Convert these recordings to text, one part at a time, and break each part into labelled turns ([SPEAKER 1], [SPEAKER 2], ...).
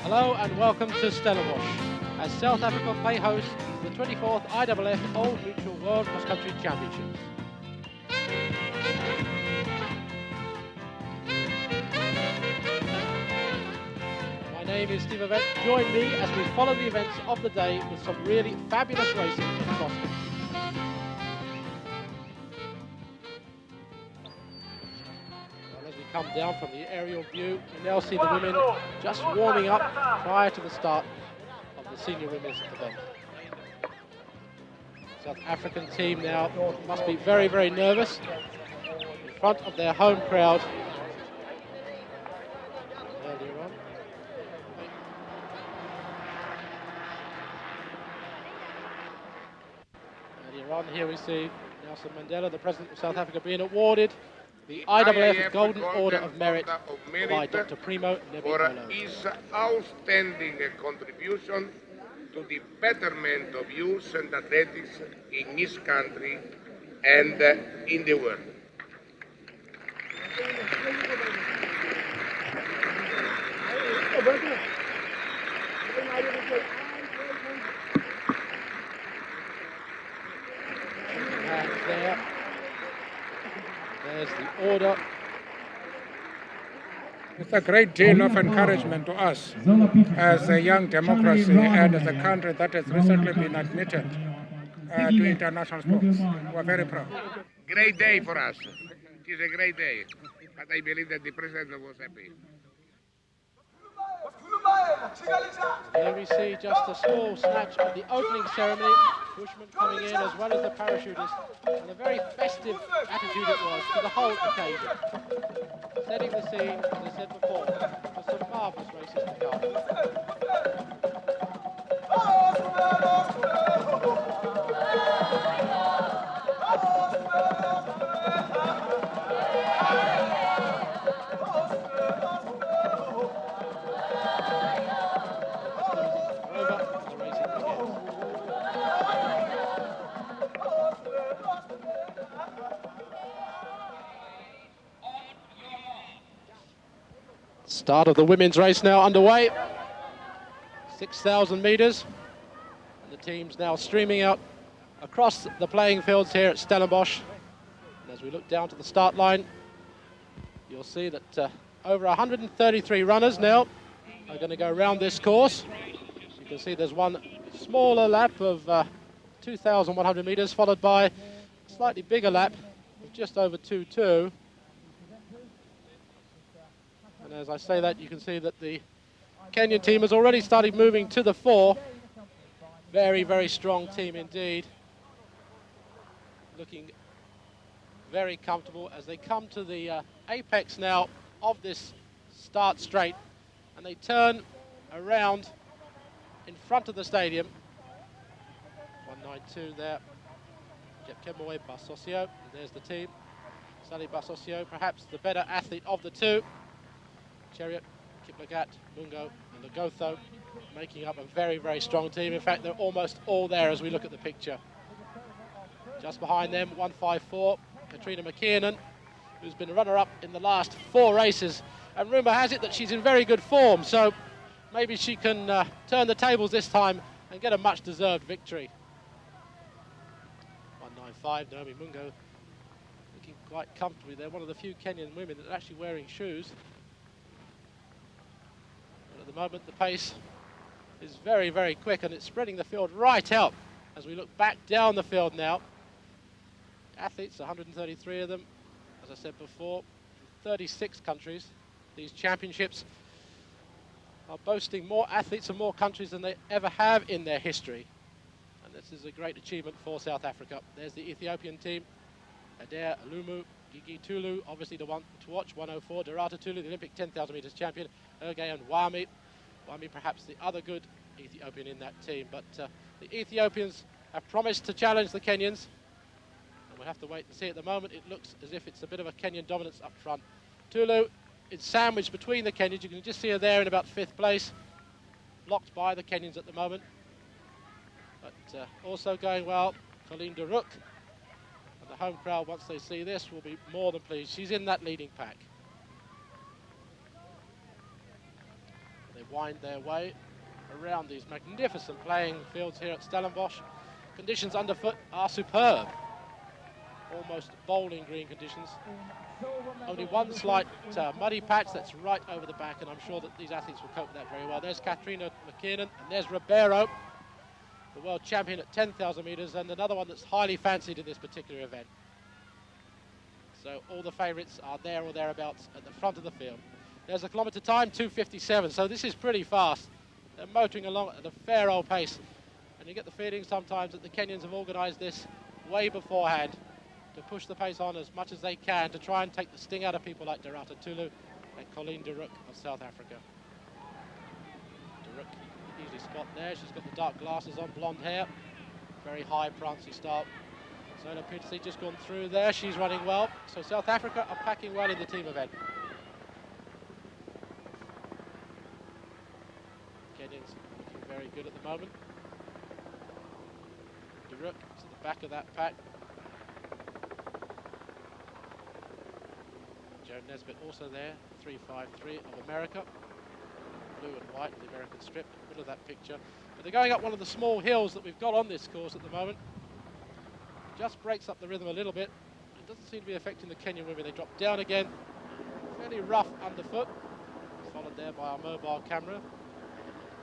[SPEAKER 1] Hello and welcome to Stellenbosch, as South Africa play host to the 24th IAAF Old Mutual World Cross Country Championships. My name is Steve Event. Join me as we follow the events of the day with some really fabulous racing in cross country. Come down from the aerial view, you now see the women just warming up prior to the start of the senior women's event. South African team now must be very, very nervous in front of their home crowd. Earlier on. Earlier on, here we see Nelson Mandela, the President of South Africa, being awarded the IAAF Golden Order of Merit by Dr. Primo
[SPEAKER 2] for his outstanding contribution to the betterment of youth and athletics in his country and in the world.
[SPEAKER 1] And there's the order.
[SPEAKER 3] It's a great deal of encouragement to us as a young democracy and as a country that has recently been admitted to international sports. We're very proud.
[SPEAKER 2] Great day for us. It is a great day, but I believe that the President was happy.
[SPEAKER 1] Here we see just a small snatch of the opening ceremony, bushmen coming in as well as the parachutists, and a very festive attitude it was to the whole occasion. Setting the scene, as I said before, for some marvellous races to come. Start of the women's race now underway. 6,000 metres. And the team's now streaming out across the playing fields here at Stellenbosch. And as we look down to the start line, you'll see that over 133 runners now are going to go around this course. You can see there's one smaller lap of 2,100 metres, followed by a slightly bigger lap of just over 2.2. And as I say that, you can see that the Kenyan team has already started moving to the fore. Very, very strong team indeed. Looking very comfortable as they come to the apex now of this start straight. And they turn around in front of the stadium. 192 there. Jepkemoi Basosio, and there's the team. Sally Basosio, perhaps the better athlete of the two. Chariot, Kiplagat, Mungo and Lagotho making up a very, very strong team. In fact, they're almost all there as we look at the picture. Just behind them, 154, Katrina McKiernan, who's been runner-up in the last 4 races. And rumour has it that she's in very good form, so maybe she can turn the tables this time and get a much-deserved victory. 195, Naomi Mungo, looking quite comfortably. They're one of the few Kenyan women that are actually wearing shoes. At the moment, the pace is very, very quick, and it's spreading the field right out as we look back down the field now. Athletes, 133 of them, as I said before, 36 countries. These championships are boasting more athletes and more countries than they ever have in their history. And this is a great achievement for South Africa. There's the Ethiopian team, Adair Alumu, Gigi Tulu, obviously the one to watch, 104, Durata Tulu, the Olympic 10,000 metres champion, Ergay and Wami. Wami perhaps the other good Ethiopian in that team, but the Ethiopians have promised to challenge the Kenyans, and we'll have to wait and see. At the moment it looks as if it's a bit of a Kenyan dominance up front. Tulu is sandwiched between the Kenyans. You can just see her there in about 5th place, blocked by the Kenyans at the moment, but also going well, Colleen Duruk. The home crowd, once they see this, will be more than pleased. She's in that leading pack. They've wind their way around these magnificent playing fields here at Stellenbosch. Conditions underfoot are superb. Almost bowling green conditions. Only one slight muddy patch that's right over the back, and I'm sure that these athletes will cope with that very well. There's Katrina McKinnon, and there's Ribeiro, the world champion at 10,000 metres, and another one that's highly fancied in this particular event. So all the favourites are there or thereabouts at the front of the field. There's a kilometre time, 2:57, so this is pretty fast. They're motoring along at a fair old pace, and you get the feeling sometimes that the Kenyans have organised this way beforehand to push the pace on as much as they can to try and take the sting out of people like Turat and Colleen de Rook of South Africa. De Rook, easily spot there. She's got the dark glasses on, blonde hair, very high prancy style. Zola Peterson just gone through there. She's running well. So South Africa are packing well in the team event. Kenyans looking very good at the moment. De Rook is at the back of that pack. Joe Nesbitt also there, 353 of America. Blue and white, the American strip, middle of that picture. But they're going up one of the small hills that we've got on this course at the moment. Just breaks up the rhythm a little bit. It doesn't seem to be affecting the Kenyan women. They drop down again. Fairly rough underfoot. Followed there by our mobile camera.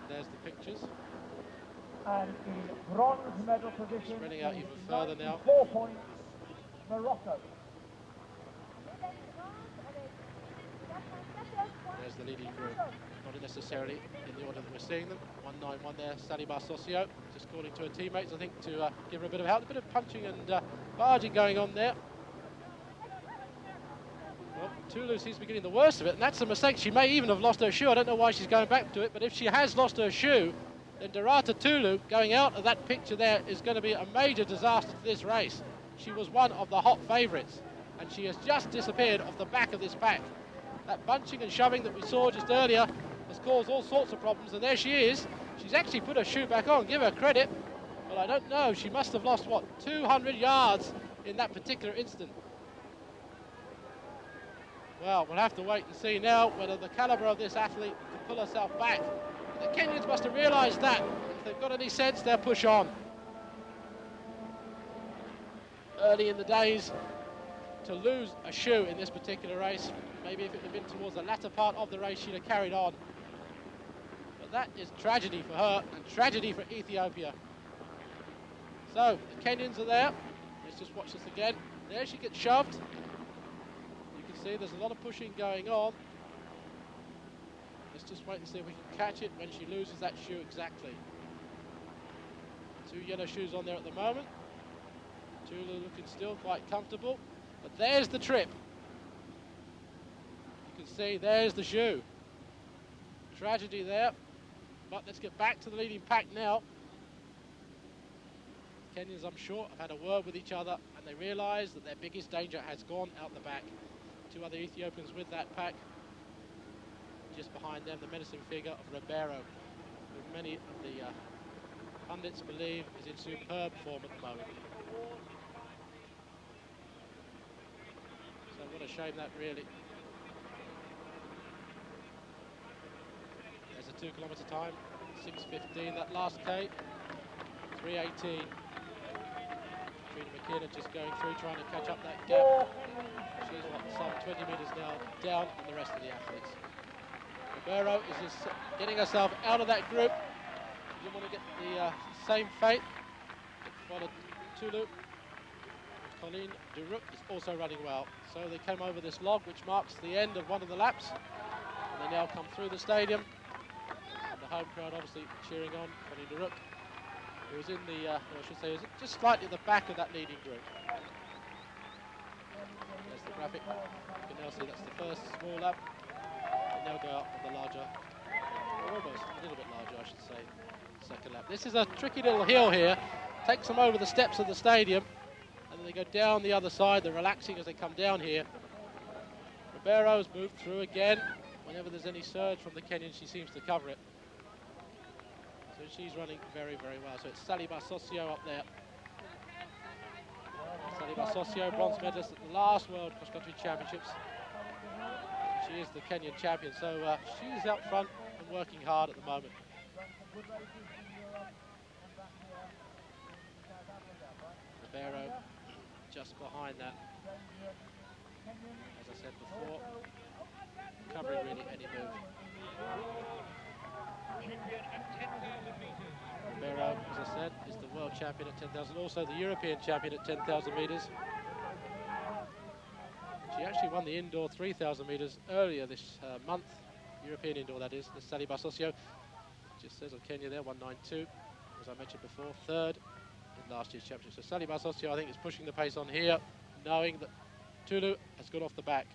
[SPEAKER 1] There's the pictures.
[SPEAKER 4] And in bronze medal position,
[SPEAKER 1] spreading out even further now.
[SPEAKER 4] 4 points, Morocco.
[SPEAKER 1] There's the leading group. Not necessarily in the order that we're seeing them. 191 there, Saliba Socio, just calling to her teammates, I think, to give her a bit of help. A bit of punching and barging going on there. Well, Tulu seems to be getting the worst of it, and that's a mistake. She may even have lost her shoe. I don't know why she's going back to it, but if she has lost her shoe, then Dorata Tulu going out of that picture there is going to be a major disaster to this race. She was one of the hot favourites, and she has just disappeared off the back of this pack. That bunching and shoving that we saw just earlier has caused all sorts of problems, and there she is. She's actually put her shoe back on, give her credit. But I don't know, she must have lost, what, 200 yards in that particular instant. Well, we'll have to wait and see now whether the calibre of this athlete can pull herself back. The Kenyans must have realised that. If they've got any sense, they'll push on. Early in the days, to lose a shoe in this particular race, maybe if it had been towards the latter part of the race, she'd have carried on. But that is tragedy for her and tragedy for Ethiopia. So the Kenyans are there. Let's just watch this again. There she gets shoved. You can see there's a lot of pushing going on. Let's just wait and see if we can catch it when she loses that shoe exactly. 2 yellow shoes on there at the moment. Tulu looking still quite comfortable. But there's the trip. You can see there's the shoe. Tragedy there. But let's get back to the leading pack now. Kenyans, I'm sure, have had a word with each other, and they realise that their biggest danger has gone out the back. 2 other Ethiopians with that pack. Just behind them, the menacing figure of Ribeiro, who many of the pundits believe is in superb form at the moment. So what a shame that really. There's a 2 kilometre time, 6:15. That last K, 3:18. Trina McKinnon just going through, trying to catch up that gap. She's what, some 20 metres now down on the rest of the athletes. Ribeiro is just getting herself out of that group. Didn't want to get the same fate. Followed Tulu. Colleen de Rook is also running well. So they came over this log, which marks the end of one of the laps. And they now come through the stadium. And the home crowd obviously cheering on Colleen de Rook, who is in the, I should say, is just slightly at the back of that leading group. There's the graphic. You can now see that's the first small lap. And they'll go up with the larger, or almost a little bit larger, I should say, second lap. This is a tricky little hill here. Takes them over the steps of the stadium. And then they go down the other side. They're relaxing as they come down here. Ribeiro's moved through again. Whenever there's any surge from the Kenyans, she seems to cover it. So she's running very, very well. So it's Saliba Socio up there. Saliba Socio, bronze medalist at the last World Cross Country Championships. She is the Kenyan champion. So she's out front and working hard at the moment. Ribeiro just behind that. As I said before, covering really any move. Ribeiro, as I said, is the world champion at 10,000, also the European champion at 10,000 metres. She actually won the indoor 3,000 metres earlier this month, European indoor that is. This Sally Basosio, just says on Kenya there, 192, as I mentioned before, third in last year's championship. So Sally Basosio, I think, is pushing the pace on here, knowing that Tulu has gone off the back.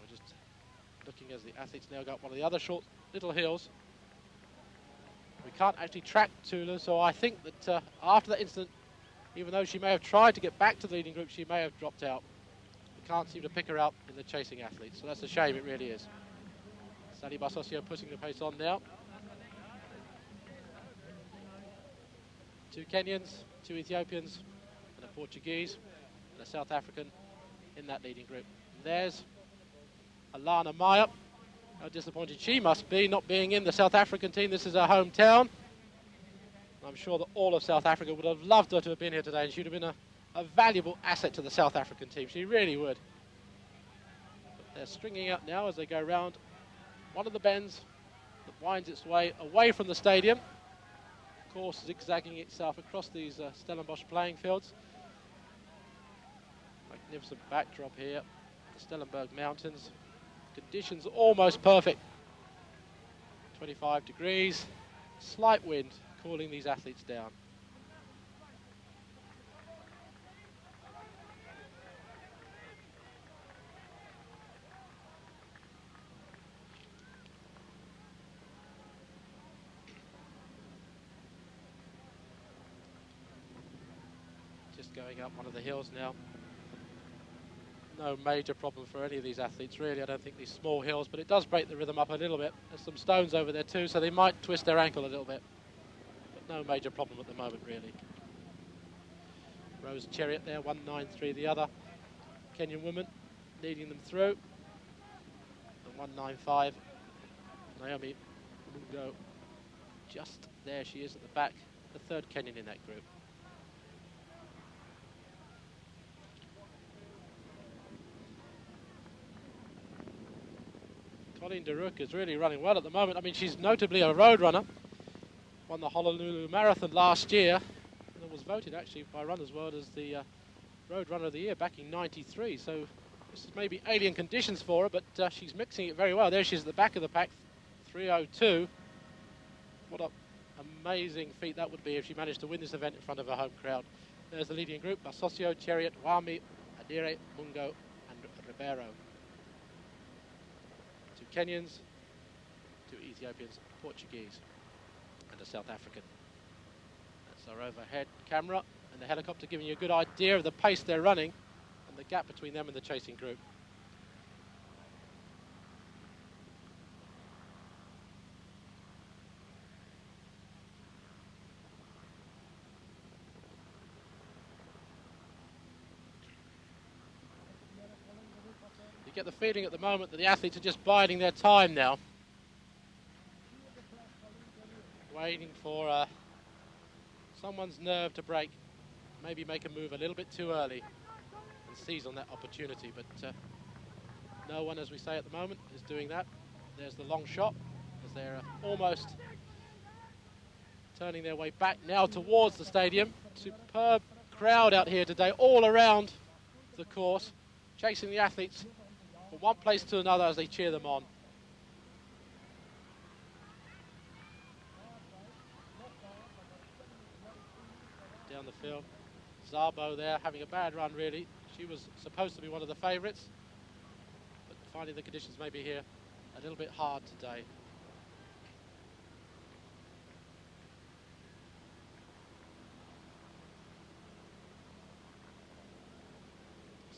[SPEAKER 1] We're just looking as the athletes now got one of the other short little hills. We can't actually track Tulu, so I think that after that incident, even though she may have tried to get back to the leading group, she may have dropped out. We can't seem to pick her up in the chasing athletes, so that's a shame, it really is. Sally Basosio pushing the pace on now. 2 Kenyans, 2 Ethiopians, and a Portuguese, and a South African in that leading group. And there's Alana Maya. How disappointed she must be not being in the South African team. This is her hometown. I'm sure that all of South Africa would have loved her to have been here today, and she would have been a valuable asset to the South African team. She really would. But they're stringing up now as they go round one of the bends that winds its way away from the stadium. Of course, zigzagging itself across these Stellenbosch playing fields. Magnificent backdrop here, the Stellenberg Mountains. Conditions almost perfect. 25 degrees, slight wind cooling these athletes down. Just going up one of the hills now. No major problem for any of these athletes, really. I don't think these small hills, but it does break the rhythm up a little bit. There's some stones over there too, so they might twist their ankle a little bit. But no major problem at the moment, really. Rose Chariot there, 193 the other. Kenyan woman leading them through. And 195, Naomi Mungo. Just there she is at the back, the third Kenyan in that group. Colleen Daruk is really running well at the moment. I mean, she's notably a road runner. Won the Honolulu Marathon last year and was voted actually by Runners World as the Road Runner of the Year back in '93. So this is maybe alien conditions for her, but she's mixing it very well. There she is at the back of the pack, 3:02. What an amazing feat that would be if she managed to win this event in front of her home crowd. There's the leading group: Basosio, Chariot, Wami, Adire, Mungo, and Ribeiro. 2 Kenyans, 2 Ethiopians, Portuguese, and a South African. That's our overhead camera and the helicopter giving you a good idea of the pace they're running and the gap between them and the chasing group. You get the feeling at the moment that the athletes are just biding their time now, waiting for someone's nerve to break, maybe make a move a little bit too early and seize on that opportunity, but no one, as we say at the moment, is doing that. There's the long shot as they're almost turning their way back now towards the stadium. Superb crowd out here today, all around the course, chasing the athletes from one place to another as they cheer them on. Down the field, Zabo there having a bad run really. She was supposed to be one of the favourites, but finding the conditions maybe here a little bit hard today.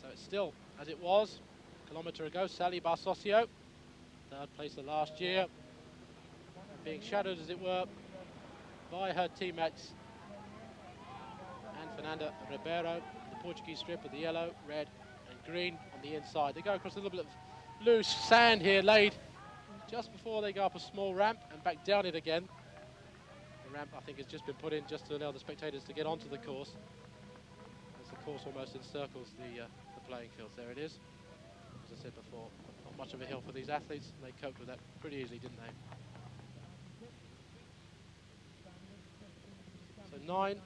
[SPEAKER 1] So it's still as it was a kilometre ago. Sally Basosio, third place of last year, being shadowed as it were by her teammates and Fernanda Ribeiro, the Portuguese strip with the yellow, red and green on the inside. They go across a little bit of loose sand here laid just before they go up a small ramp and back down it again. The ramp, I think, has just been put in just to allow the spectators to get onto the course, as the course almost encircles the playing fields. There it is. As I said before, not much of a hill for these athletes. They coped with that pretty easily, didn't they? So 9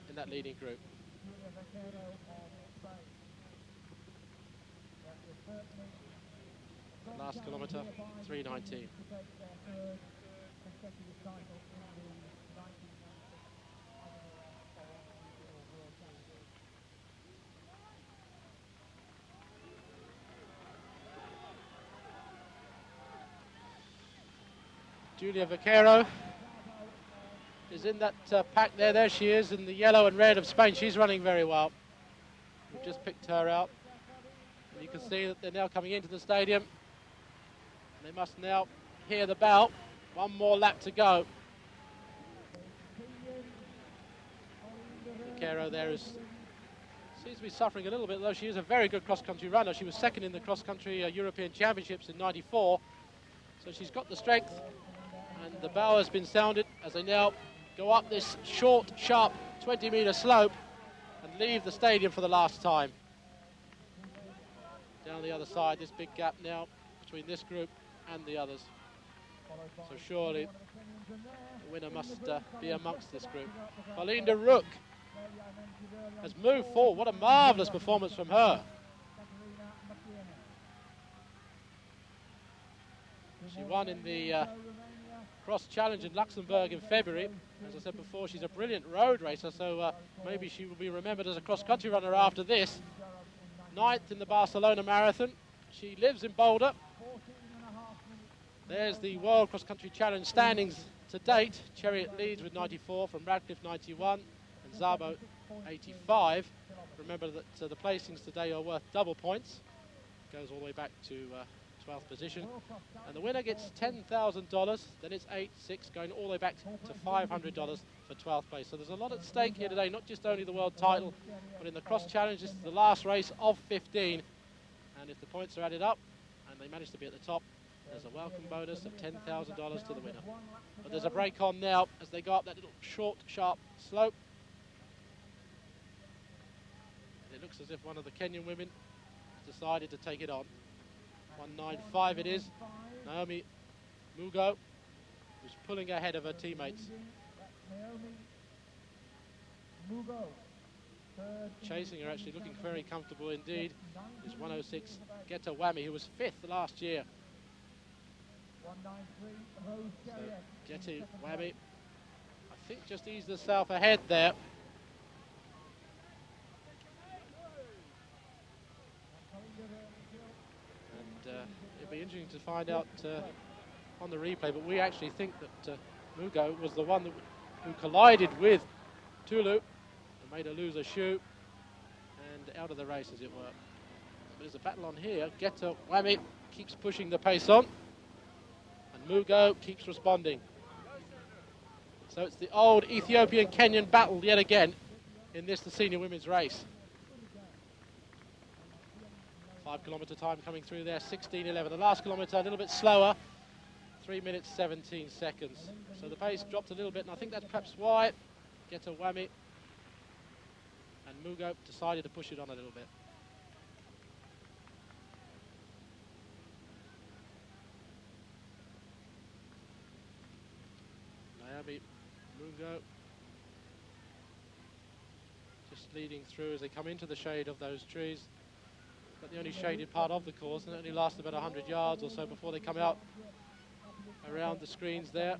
[SPEAKER 1] in that leading group. The last kilometre, 3:19. Julia Vaquero is in that pack there. There she is in the yellow and red of Spain. She's running very well. We've just picked her out. And you can see that they're now coming into the stadium. They must now hear the bell. One more lap to go. Vaquero there seems to be suffering a little bit, though she is a very good cross-country runner. She was second in the cross-country European Championships in '94. So she's got the strength. And the bell has been sounded as they now go up this short, sharp 20-metre slope and leave the stadium for the last time. Down the other side, this big gap now between this group and the others. So surely the winner must be amongst this group. Belinda Rook has moved forward. What a marvellous performance from her. She won in the Cross Challenge in Luxembourg in February. As I said before, she's a brilliant road racer, so maybe she will be remembered as a cross-country runner after this. 9th in the Barcelona Marathon. She lives in Boulder. There's the World Cross Country Challenge standings to date. Chariot leads with 94, from Radcliffe 91 and Zabo 85. Remember that the placings today are worth double points. Goes all the way back to 12th position. And the winner gets $10,000, then it's 8-6, going all the way back to $500 for 12th place. So there's a lot at stake here today, not just only the world title, but in the cross challenge, this is the last race of 15. And if the points are added up and they manage to be at the top, there's a welcome bonus of $10,000 to the winner. But there's a break on now as they go up that little short, sharp slope. It looks as if one of the Kenyan women has decided to take it on. 1:95 it is. Naomi Mugo, who's pulling ahead of her teammates. Chasing her, actually looking very comfortable indeed, is 1:06 Geta Wami, who was 5th last year. So Geta Wami, I think, just eased herself ahead there. It'll be interesting to find out on the replay, but we actually think that Mugo was the one who collided with Tulu and made her lose a shoe and out of the race, as it were. But there's a battle on here. Geta Wami keeps pushing the pace on, and Mugo keeps responding. So it's the old Ethiopian-Kenyan battle yet again in this, the senior women's race. 5-kilometre time coming through there, 16:11. The last kilometre a little bit slower, 3 minutes 17 seconds. So the pace dropped a little bit, and I think that's perhaps why Geta Wami and Mugo decided to push it on a little bit. Naomi Mugo just leading through as they come into the shade of those trees. But the only shaded part of the course, and it only lasts about 100 yards or so before they come out around the screens there.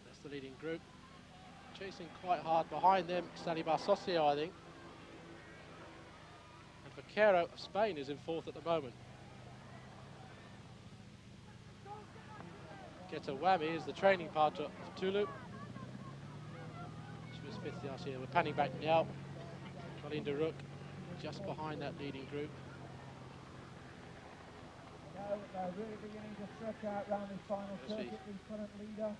[SPEAKER 1] That's the leading group. Chasing quite hard behind them, Saliba Socio, I think. And Vaquero of Spain is in 4th at the moment. Geta Wami is the training partner of Tulu. She was 5th last year. We're panning back now. Belinda Rook just behind that leading group.
[SPEAKER 4] Now they're really beginning to stretch out around this final circuit. The current leader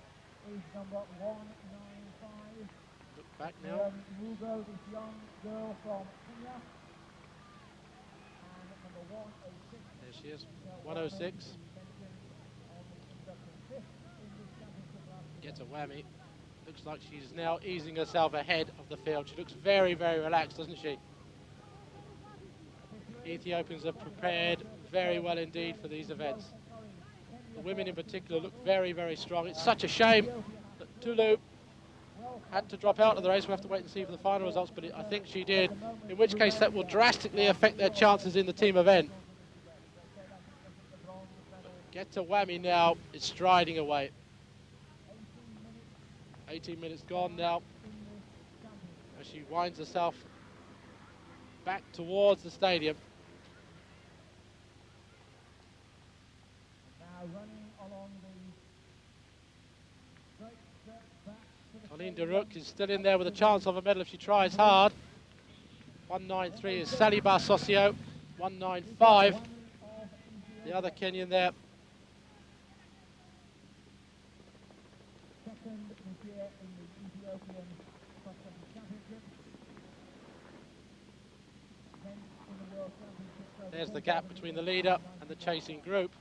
[SPEAKER 4] is number 195.
[SPEAKER 1] Look back now.
[SPEAKER 4] Mugo, this young girl from Kenya. And number
[SPEAKER 1] There she is, 106. Gets a whammy. Looks like she's now easing herself ahead of the field. She looks very, very relaxed, doesn't she? Ethiopians are prepared very well indeed for these events. The women in particular look very, very strong. It's such a shame that Tulu had to drop out of the race. We'll have to wait and see for the final results, but I think she did, in which case that will drastically affect their chances in the team event. Get to whammy now, it's striding away. 18 minutes gone now as she winds herself back towards the stadium. Colleen de Rook is still in there with a chance of a medal if she tries hard. 193 is Sally Socio. 195, the other Kenyan there. There's the gap between the leader and the chasing group.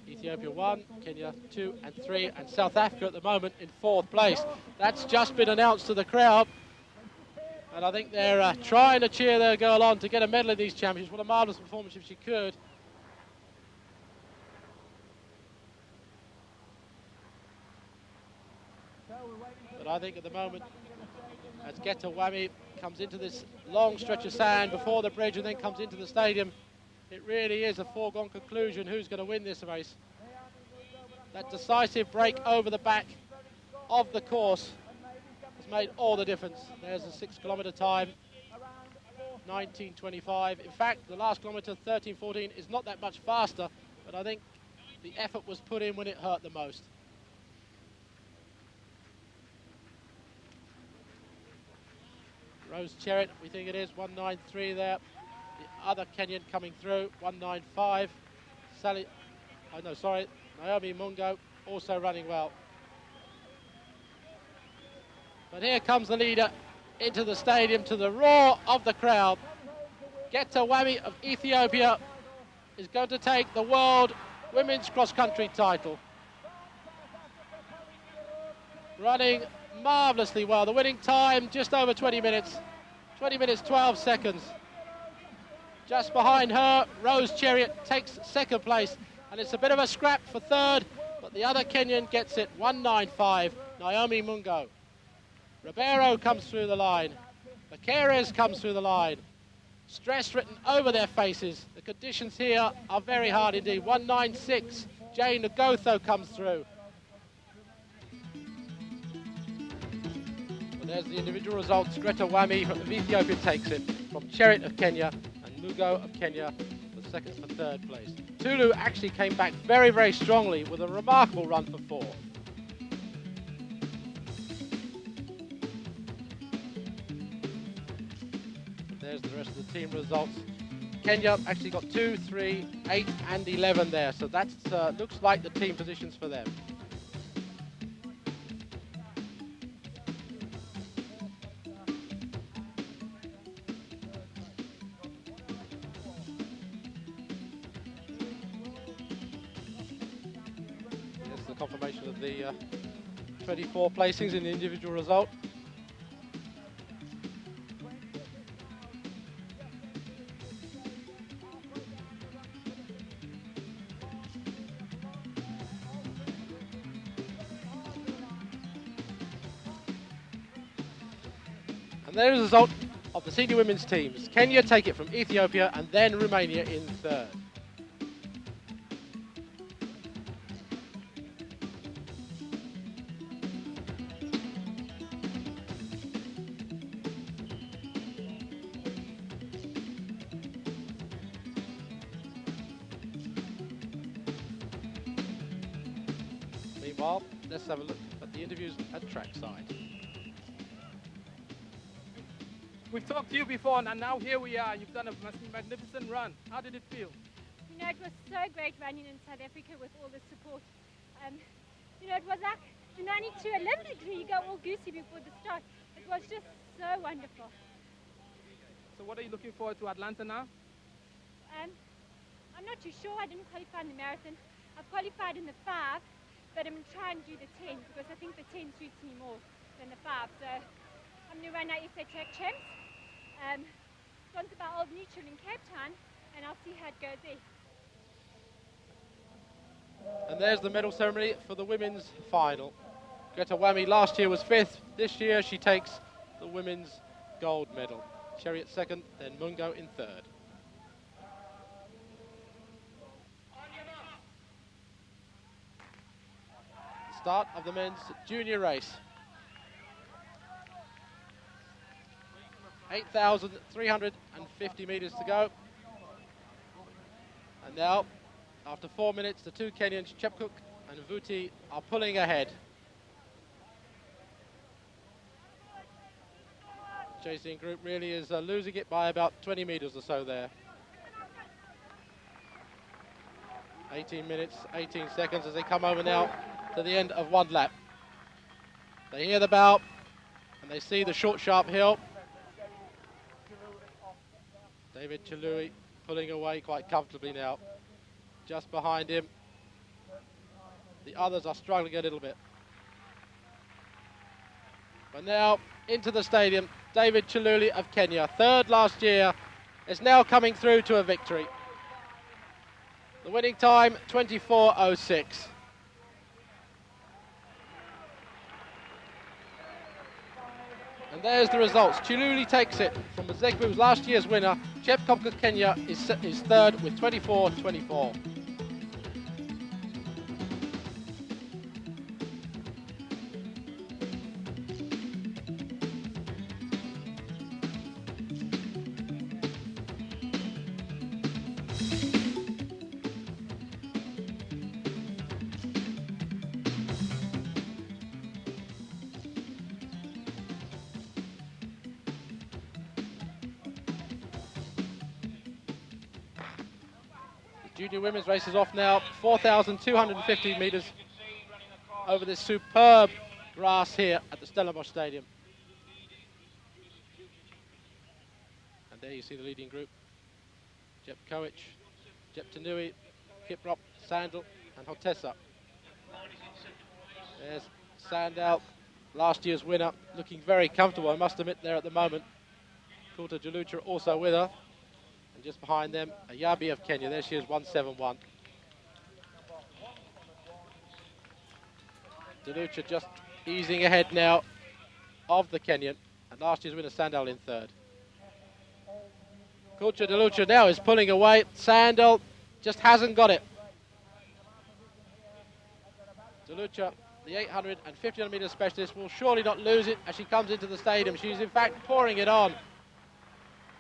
[SPEAKER 1] Ethiopia 1, Kenya 2 and 3, and South Africa at the moment in 4th place. That's just been announced to the crowd, and I think they're trying to cheer their girl on to get a medal in these championships. What a marvellous performance if she could. But I think at the moment, as Geta Whammy comes into this long stretch of sand before the bridge and then comes into the stadium, it really is a foregone conclusion who's going to win this race. That decisive break over the back of the course has made all the difference. There's a 6 kilometre time, 19:25. In fact, the last kilometre, 13:14, is not that much faster, but I think the effort was put in when it hurt the most. Rose Chariot, we think it is, 193 there. The other Kenyan coming through, 195. Naomi Mungo also running well. But here comes the leader into the stadium to the roar of the crowd. Geta Whammy of Ethiopia is going to take the World Women's Cross Country title. Running marvellously well. The winning time just over 20 minutes. 20 minutes 12 seconds. Just behind her, Rose Chariot takes 2nd place, and it's a bit of a scrap for 3rd, but the other Kenyan gets it, 195, Naomi Mungo. Ribeiro comes through the line. Makeres comes through the line. Stress written over their faces. The conditions here are very hard indeed. 196, Jane Ngotho comes through. But there's the individual results. Greta Whammy of Ethiopia takes it from Chariot of Kenya, Mugo of Kenya for 2nd and 3rd place. Tulu actually came back very, very strongly with a remarkable run for 4. There's the rest of the team results. Kenya actually got 2, 3, 8 and 11 there, so that looks like the team positions for them. Confirmation of the 24 placings in the individual result. And there is the result of the senior women's teams. Kenya take it from Ethiopia and then Romania in 3rd. Meanwhile, let's have a look at the interviews at trackside.
[SPEAKER 5] We've talked to you before, and now here we are. You've done a magnificent run. How did it feel?
[SPEAKER 6] You know, it was so great running in South Africa with all the support. You know, it was like the 92 Olympics where you go all goosey before the start. It was just so wonderful.
[SPEAKER 5] So what are you looking forward to Atlanta now?
[SPEAKER 6] I'm not too sure. I didn't qualify in the marathon. I've qualified in the 5, but I'm trying to do the 10 because I think the 10 suits me more than the 5. So I'm going to run our SA Track Champs, sponsored by Old Mutual in Cape Town, and I'll see how it goes there.
[SPEAKER 1] And there's the medal ceremony for the women's final. Greta Whammy last year was 5th. This year she takes the women's gold medal. Chariot 2nd, then Mungo in 3rd. Start of the men's junior race. 8,350 metres to go. And now, after 4 minutes, the two Kenyans, Chepkoech and Vuti, are pulling ahead. Chasing group really is losing it by about 20 metres or so there. 18 minutes, 18 seconds as they come over now to the end of one lap. They hear the bell and they see the short, sharp hill. David Chalui pulling away quite comfortably now. Just behind him, the others are struggling a little bit. But now into the stadium, David Chaluli of Kenya, 3rd last year, is now coming through to a victory. The winning time, 24:06. And there's the results. Chiluli takes it from Mazegbu's last year's winner. Chepkoech of Kenya is 3rd with 24:24. Junior women's race is off now, 4,250 metres over this superb grass here at the Stellenbosch Stadium. And there you see the leading group. Jep Koech, Jep Tanui, Kiprop, Sandal and Hotessa. There's Sandal, last year's winner, looking very comfortable, I must admit, there at the moment. Kulta Jalucha also with her. And just behind them, Ayabi of Kenya. There she is, 171. Dalucha just easing ahead now of the Kenyan. And last year's winner, Sandal, in 3rd. Kulcha Dalucha now is pulling away. Sandal just hasn't got it. Dalucha, the 800 and 1500 metre specialist, will surely not lose it as she comes into the stadium. She's in fact pouring it on.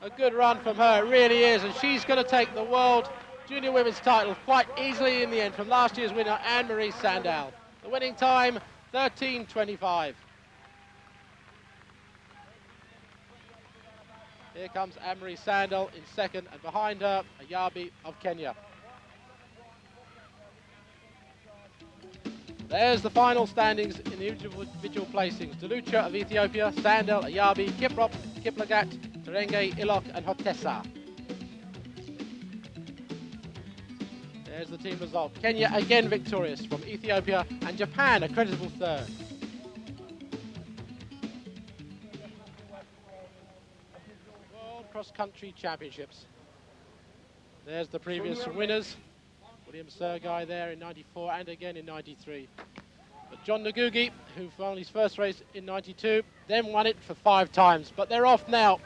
[SPEAKER 1] A good run from her, it really is, and she's going to take the World Junior Women's title quite easily in the end from last year's winner, Anne-Marie Sandal. The winning time, 13:25. Here comes Anne-Marie Sandal in 2nd, and behind her, Ayabi of Kenya. There's the final standings in the individual placings. Dalucha of Ethiopia, Sandal, Ayabi, Kiprop, Kiplagat, Terenge, Ilok and Hotessa. There's the team result. Kenya again victorious from Ethiopia, and Japan a creditable 3rd. World Cross Country Championships. There's the previous winners. William Sergai there in 94 and again in 93. But John Ngugi, who won his first race in 92, then won it for 5 times. But they're off now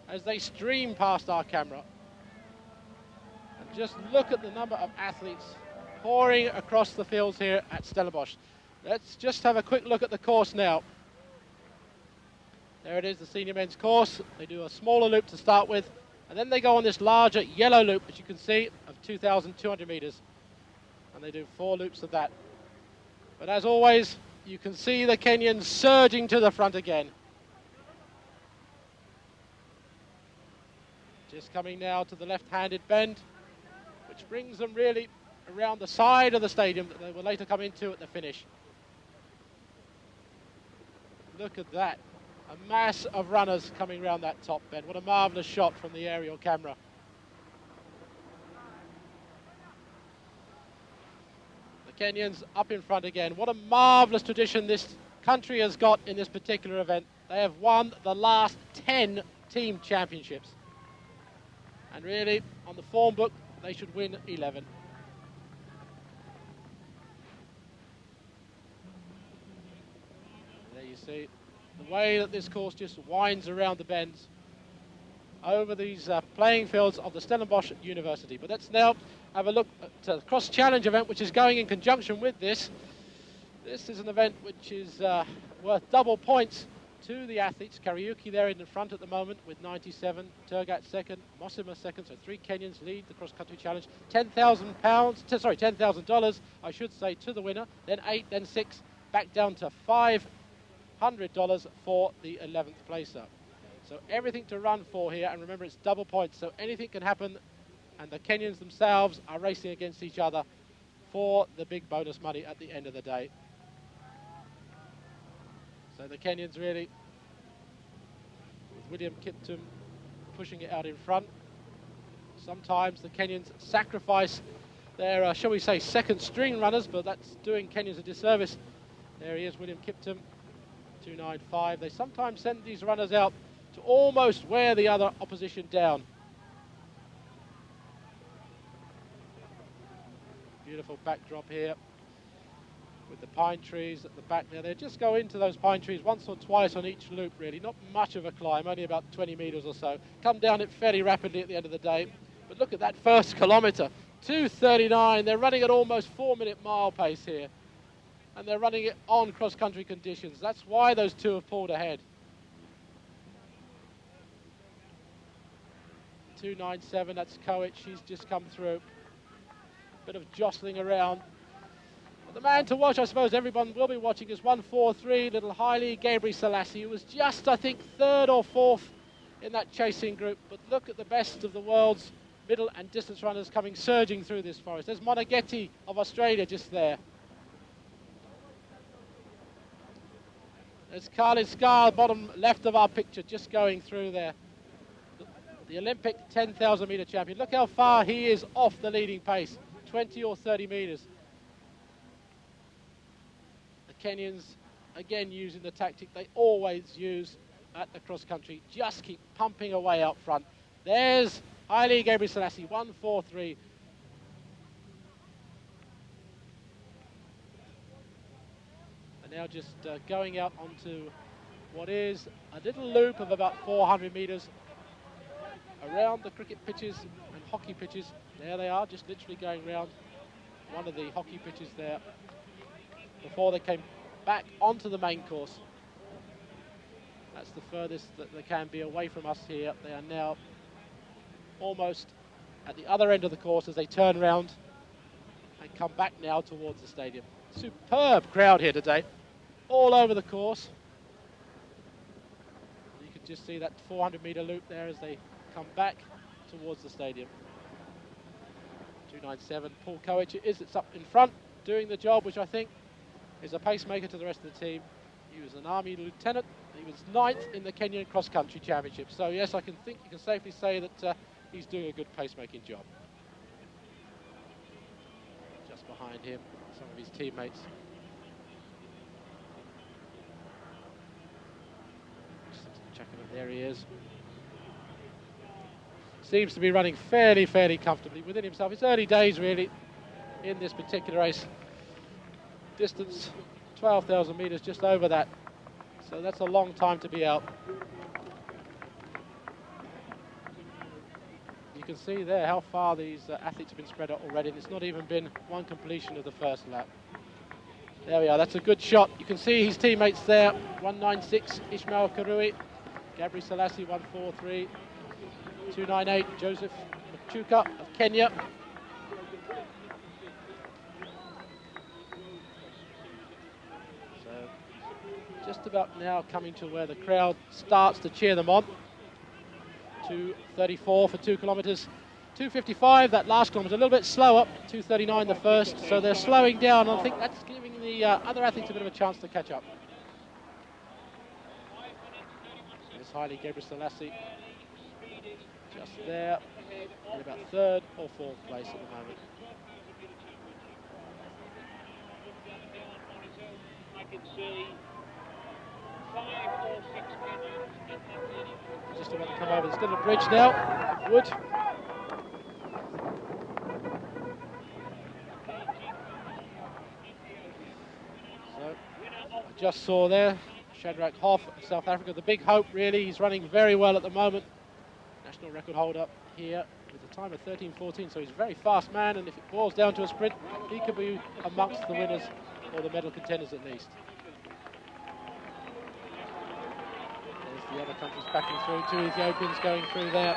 [SPEAKER 1] as they stream past our camera. And just look at the number of athletes pouring across the fields here at Stellenbosch. Let's just have a quick look at the course now. There it is, the senior men's course. They do a smaller loop to start with, and then they go on this larger yellow loop, as you can see, of 2,200 metres. And they do 4 loops of that. But as always, you can see the Kenyans surging to the front again. Just coming now to the left-handed bend, which brings them really around the side of the stadium that they will later come into at the finish. Look at that. A mass of runners coming round that top bend. What a marvellous shot from the aerial camera. The Kenyans up in front again. What a marvellous tradition this country has got in this particular event. They have won the last 10 team championships. And really, on the form book, they should win 11. There you see the way that this course just winds around the bends over these playing fields of the Stellenbosch University. But let's now have a look at the cross challenge event, which is going in conjunction with this. This is an event which is worth double points to the athletes. Kariuki there in the front at the moment with 97, Turat second, Mosima second, so 3 Kenyans lead the cross-country challenge. $10,000, I should say, to the winner, then 8, then 6, back down to $500 for the 11th placer. So everything to run for here, and remember it's double points, so anything can happen, and the Kenyans themselves are racing against each other for the big bonus money at the end of the day. So the Kenyans really, with William Kiptum pushing it out in front. Sometimes the Kenyans sacrifice their, shall we say, second string runners, but that's doing Kenyans a disservice. There he is, William Kiptum, 295. They sometimes send these runners out to almost wear the other opposition down. Beautiful backdrop here with the pine trees at the back there. They just go into those pine trees once or twice on each loop, really. Not much of a climb, only about 20 metres or so. Come down it fairly rapidly at the end of the day. But look at that first kilometre, 2:39. They're running at almost 4-minute mile pace here. And they're running it on cross-country conditions. That's why those two have pulled ahead. 2:97, that's Koech. He's just come through. Bit of jostling around. But the man to watch, I suppose everyone will be watching, is 143, little Haile Gabriel Selassie, who was just, I think, 3rd or 4th in that chasing group. But look at the best of the world's middle and distance runners coming surging through this forest. There's Monageti of Australia just there. There's Khalid Scar, bottom left of our picture, just going through there. The Olympic 10,000 metre champion. Look how far he is off the leading pace, 20 or 30 metres. The Kenyans, again, using the tactic they always use at the cross-country. Just keep pumping away out front. There's Haile Gabriel Selassie, 143. And now just going out onto what is a little loop of about 400 metres around the cricket pitches and hockey pitches. There they are, just literally going round one of the hockey pitches there before they came back onto the main course. That's the furthest that they can be away from us here. They are now almost at the other end of the course as they turn round and come back now towards the stadium. Superb crowd here today, all over the course. You can just see that 400-metre loop there as they come back towards the stadium. 297, Paul Koech is up in front, doing the job, which I think is a pacemaker to the rest of the team. He was an Army lieutenant. He was 9th in the Kenyan cross-country championship. So yes, I can think you can safely say that he's doing a good pacemaking job. Just behind him, some of his teammates. Just checking it, there he is. Seems to be running fairly comfortably within himself. It's early days really in this particular race. Distance 12,000 metres, just over that. So that's a long time to be out. You can see there how far these athletes have been spread out already. It's not even been one completion of the first lap. There we are, that's a good shot. You can see his teammates there. 196, Ishmael Karui. Gabriel Selassie, 143. 298, Joseph Machuka of Kenya. So just about now coming to where the crowd starts to cheer them on. 2:34 for 2 kilometres. 2:55 that last kilometre, a little bit slower. 2:39 the first, so they're slowing down. I think that's giving the other athletes a bit of a chance to catch up. Haile Gebrselassie just there, in about third or fourth place at the moment. Just about to come over this little bridge now, wood. So, I just saw there, Shadrach Hoff of South Africa, the big hope really. He's running very well at the moment. National record holder here with a time of 13:14, so he's a very fast man, and if it boils down to a sprint, he could be amongst the winners or the medal contenders at least. There's the other countries backing through, 2 Ethiopians going through there.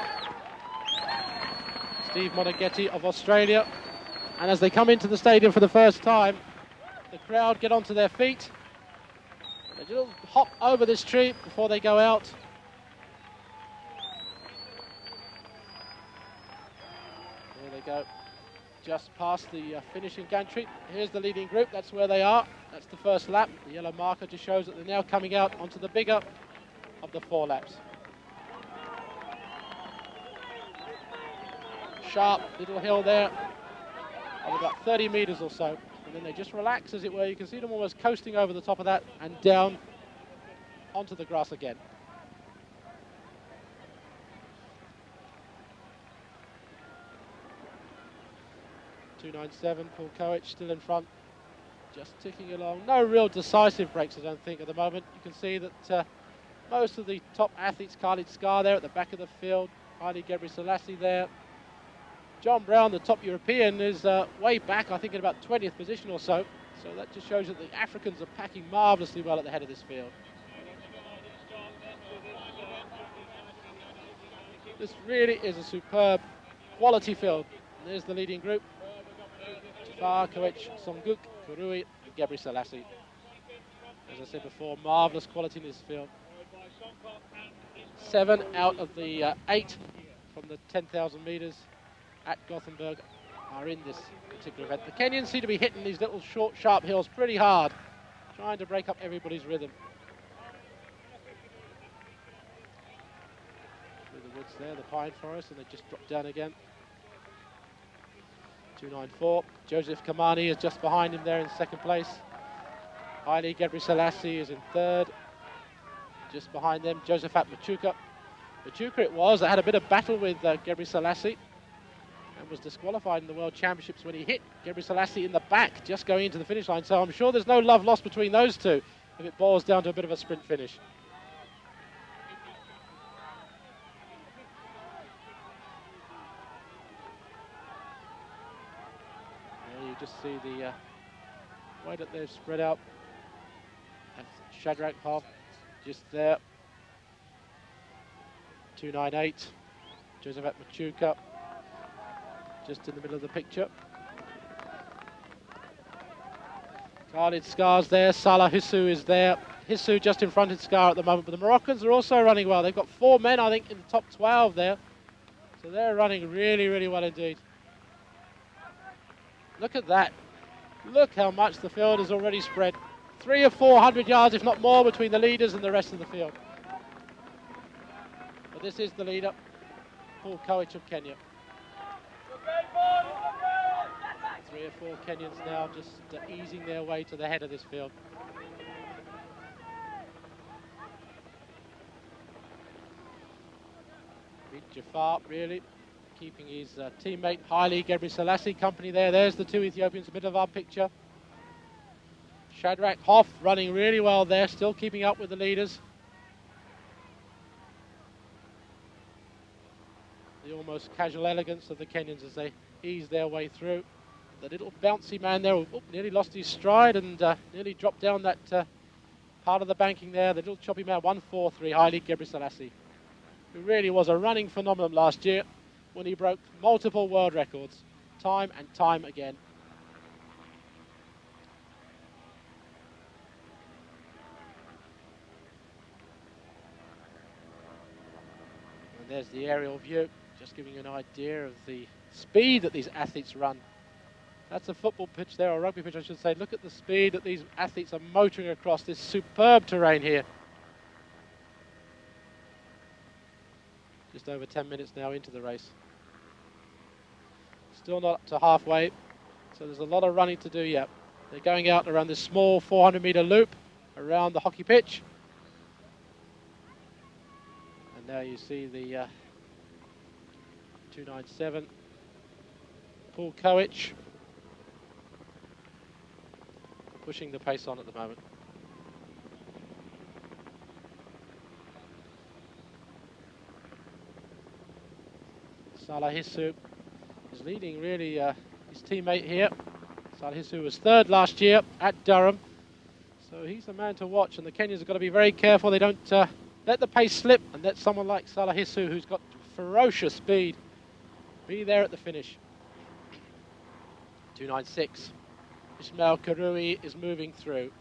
[SPEAKER 1] Steve Monaghetti of Australia, and as they come into the stadium for the first time, the crowd get onto their feet. They just hop over this tree before they go out. There they go, just past the finishing gantry. Here's the leading group, that's where they are. That's the first lap. The yellow marker just shows that they're now coming out onto the bigger of the 4 laps. Sharp little hill there of about 30 meters or so. And then they just relax, as it were. You can see them almost coasting over the top of that and down onto the grass again. .297, Paul Koech still in front, just ticking along. No real decisive breaks, I don't think, at the moment. You can see that most of the top athletes, Khalid Skar there at the back of the field, Haile Gebrselassie there. John Brown, the top European, is way back, I think in about 20th position or so. So that just shows that the Africans are packing marvellously well at the head of this field. This really is a superb quality field. And there's the leading group. Jafar, Koech, Songuk, Kurui and Gebrselassie. As I said before, marvellous quality in this field. 7 out of the 8 from the 10,000 metres at Gothenburg are in this particular event. The Kenyans seem to be hitting these little short, sharp hills pretty hard, trying to break up everybody's rhythm. Through the woods there, the pine forest, and they just drop down again. 294. Joseph Kamani is just behind him there in second place. Haile Gebrselassie is in third. Just behind them, Josephat Machuka. Machuka it was that had a bit of battle with Gebrselassie and was disqualified in the World Championships when he hit Gebrselassie in the back just going into the finish line. So I'm sure there's no love lost between those two if it boils down to a bit of a sprint finish. There you just see the way that they've spread out. And Shadrach Hoff just there. 298. Josephat Machuka just in the middle of the picture. Khalid Skar's there. Salah Hissou is there. Hissou just in front of Skar at the moment, but the Moroccans are also running well. They've got 4 men, I think, in the top 12 there. So they're running really, really well indeed. Look at that. Look how much the field has already spread. 300 or 400 yards, if not more, between the leaders and the rest of the field. But this is the leader, Paul Koech of Kenya. 3 or 4 Kenyans now just easing their way to the head of this field. Jafar really keeping his teammate Haile Gebrselassie company there. There's the 2 Ethiopians in the middle of our picture. Shadrach Hoff running really well there, still keeping up with the leaders. The almost casual elegance of the Kenyans as they ease their way through. The little bouncy man there nearly lost his stride and nearly dropped down that part of the banking there. The little choppy man, 143, Haile Gebrselassie, who really was a running phenomenon last year when he broke multiple world records, time and time again. And there's the aerial view, just giving you an idea of the speed that these athletes run. That's a football pitch there, or a rugby pitch I should say. Look at the speed that these athletes are motoring across this superb terrain here. just over 10 minutes now into the race. Still not up to halfway, so there's a lot of running to do yet. They're going out around this small 400-meter loop around the hockey pitch. And now you see the 297 Paul Coich pushing the pace on at the moment. Salahisu is leading really his teammate here. Salahisu was third last year at Durham, so he's the man to watch, and the Kenyans have got to be very careful they don't let the pace slip and let someone like Salahisu, who's got ferocious speed, be there at the finish. 296. Ismail Karui is moving through.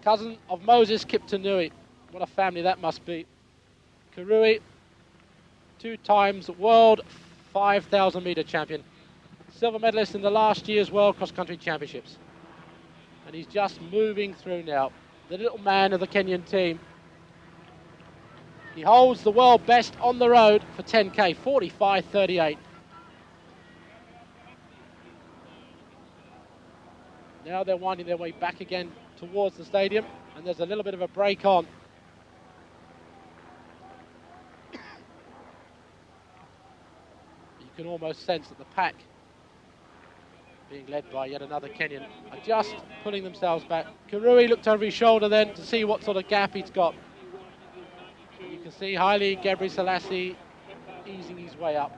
[SPEAKER 1] Cousin of Moses Kiptanui. What a family that must be. Karui, 2 times world 5,000 meter champion. Silver medalist in the last year's World Cross Country Championships. And he's just moving through now. The little man of the Kenyan team. He holds the world best on the road for 10K, 45.38. Now they're winding their way back again towards the stadium, and there's a little bit of a break on. You can almost sense that the pack, being led by yet another Kenyan, are just pulling themselves back. Karui looked over his shoulder then to see what sort of gap he's got. You can see Haile Gebrselassie easing his way up.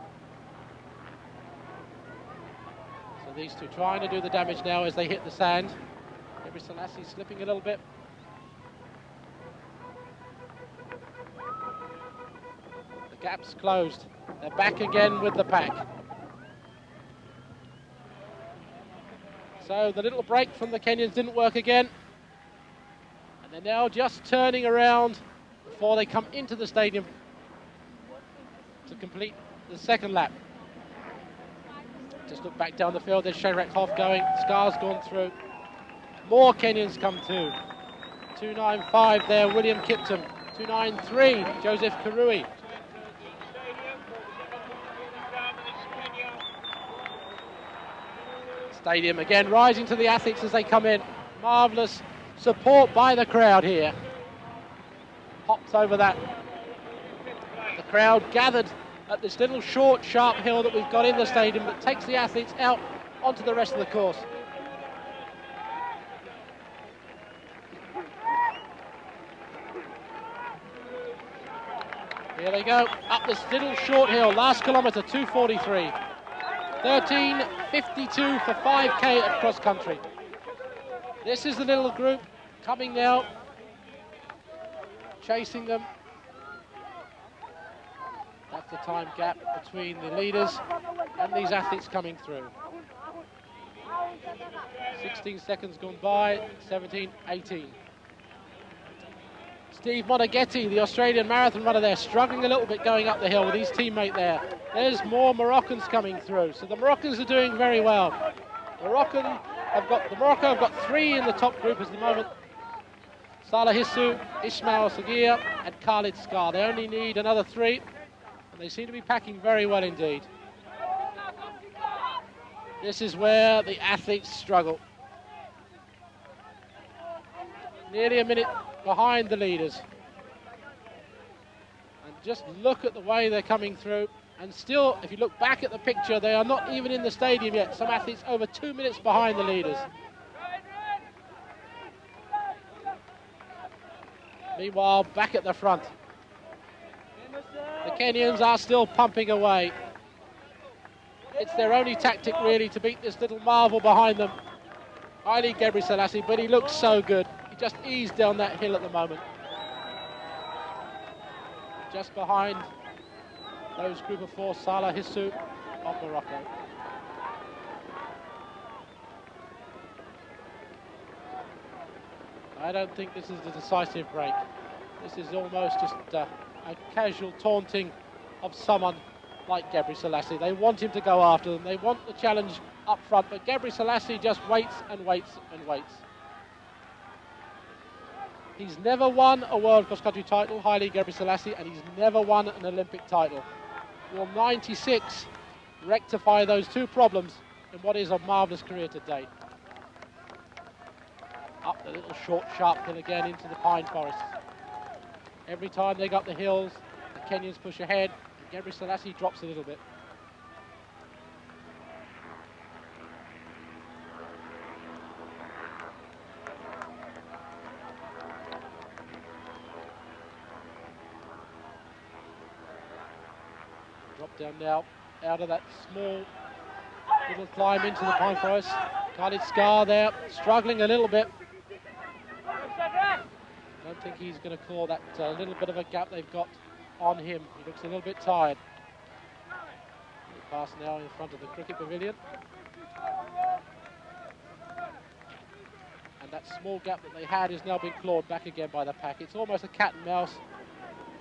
[SPEAKER 1] So these two trying to do the damage now as they hit the sand. Gebrselassie slipping a little bit. The gap's closed. They're back again with the pack. So the little break from the Kenyans didn't work again. And they're now just turning around before they come into the stadium to complete the second lap. Just look back down the field, there's Shadrach Hoff going, Scar's gone through. More Kenyans come too. 295 there, William Kiptum. 293, Joseph Karui. Stadium again rising to the athletes as they come in. Marvellous support by the crowd here. Hops over that. The crowd gathered at this little short, sharp hill that we've got in the stadium that takes the athletes out onto the rest of the course. Here they go, up this little short hill, last kilometre, 2:43. 13:52 for 5K at cross country. This is the little group coming now, chasing them. That's the time gap between the leaders and these athletes coming through. 16 seconds gone by, 17:18. Steve Monaghetti, the Australian marathon runner there, struggling a little bit going up the hill with his teammate there. There's more Moroccans coming through. So the Moroccans are doing very well. Morocco have got 3 in the top group at the moment. Salahisu, Ismail Sagir and Khalid Scar. They only need another 3. And they seem to be packing very well indeed. This is where the athletes struggle. Nearly a minute behind the leaders. And just look at the way they're coming through. And still, if you look back at the picture, they are not even in the stadium yet. Some athletes over 2 minutes behind the leaders. Meanwhile, back at the front, the Kenyans are still pumping away. It's their only tactic really to beat this little marvel behind them. Haile Gebrselassie, but he looks so good. He just eased down that hill at the moment. Just behind those group of 4, Salahisu of Morocco. I don't think this is a decisive break. This is almost just a casual taunting of someone like Gebrselassie. They want him to go after them. They want the challenge up front, but Gebrselassie just waits and waits and waits. He's never won a world cross-country title, Haile Gebrselassie, and he's never won an Olympic title. Will 96 rectify those two problems in what is a marvellous career to date? Up the little short, sharp hill again into the pine forests. Every time they go up the hills, the Kenyans push ahead, and Gebrselassie drops a little bit. Drop down now, out of that small little climb into the pine forest. Khalid Scar there, struggling a little bit. Don't think he's going to call that little bit of a gap they've got on him. He looks a little bit tired. Pass now in front of the cricket pavilion. And that small gap that they had is now being clawed back again by the pack. It's almost a cat and mouse.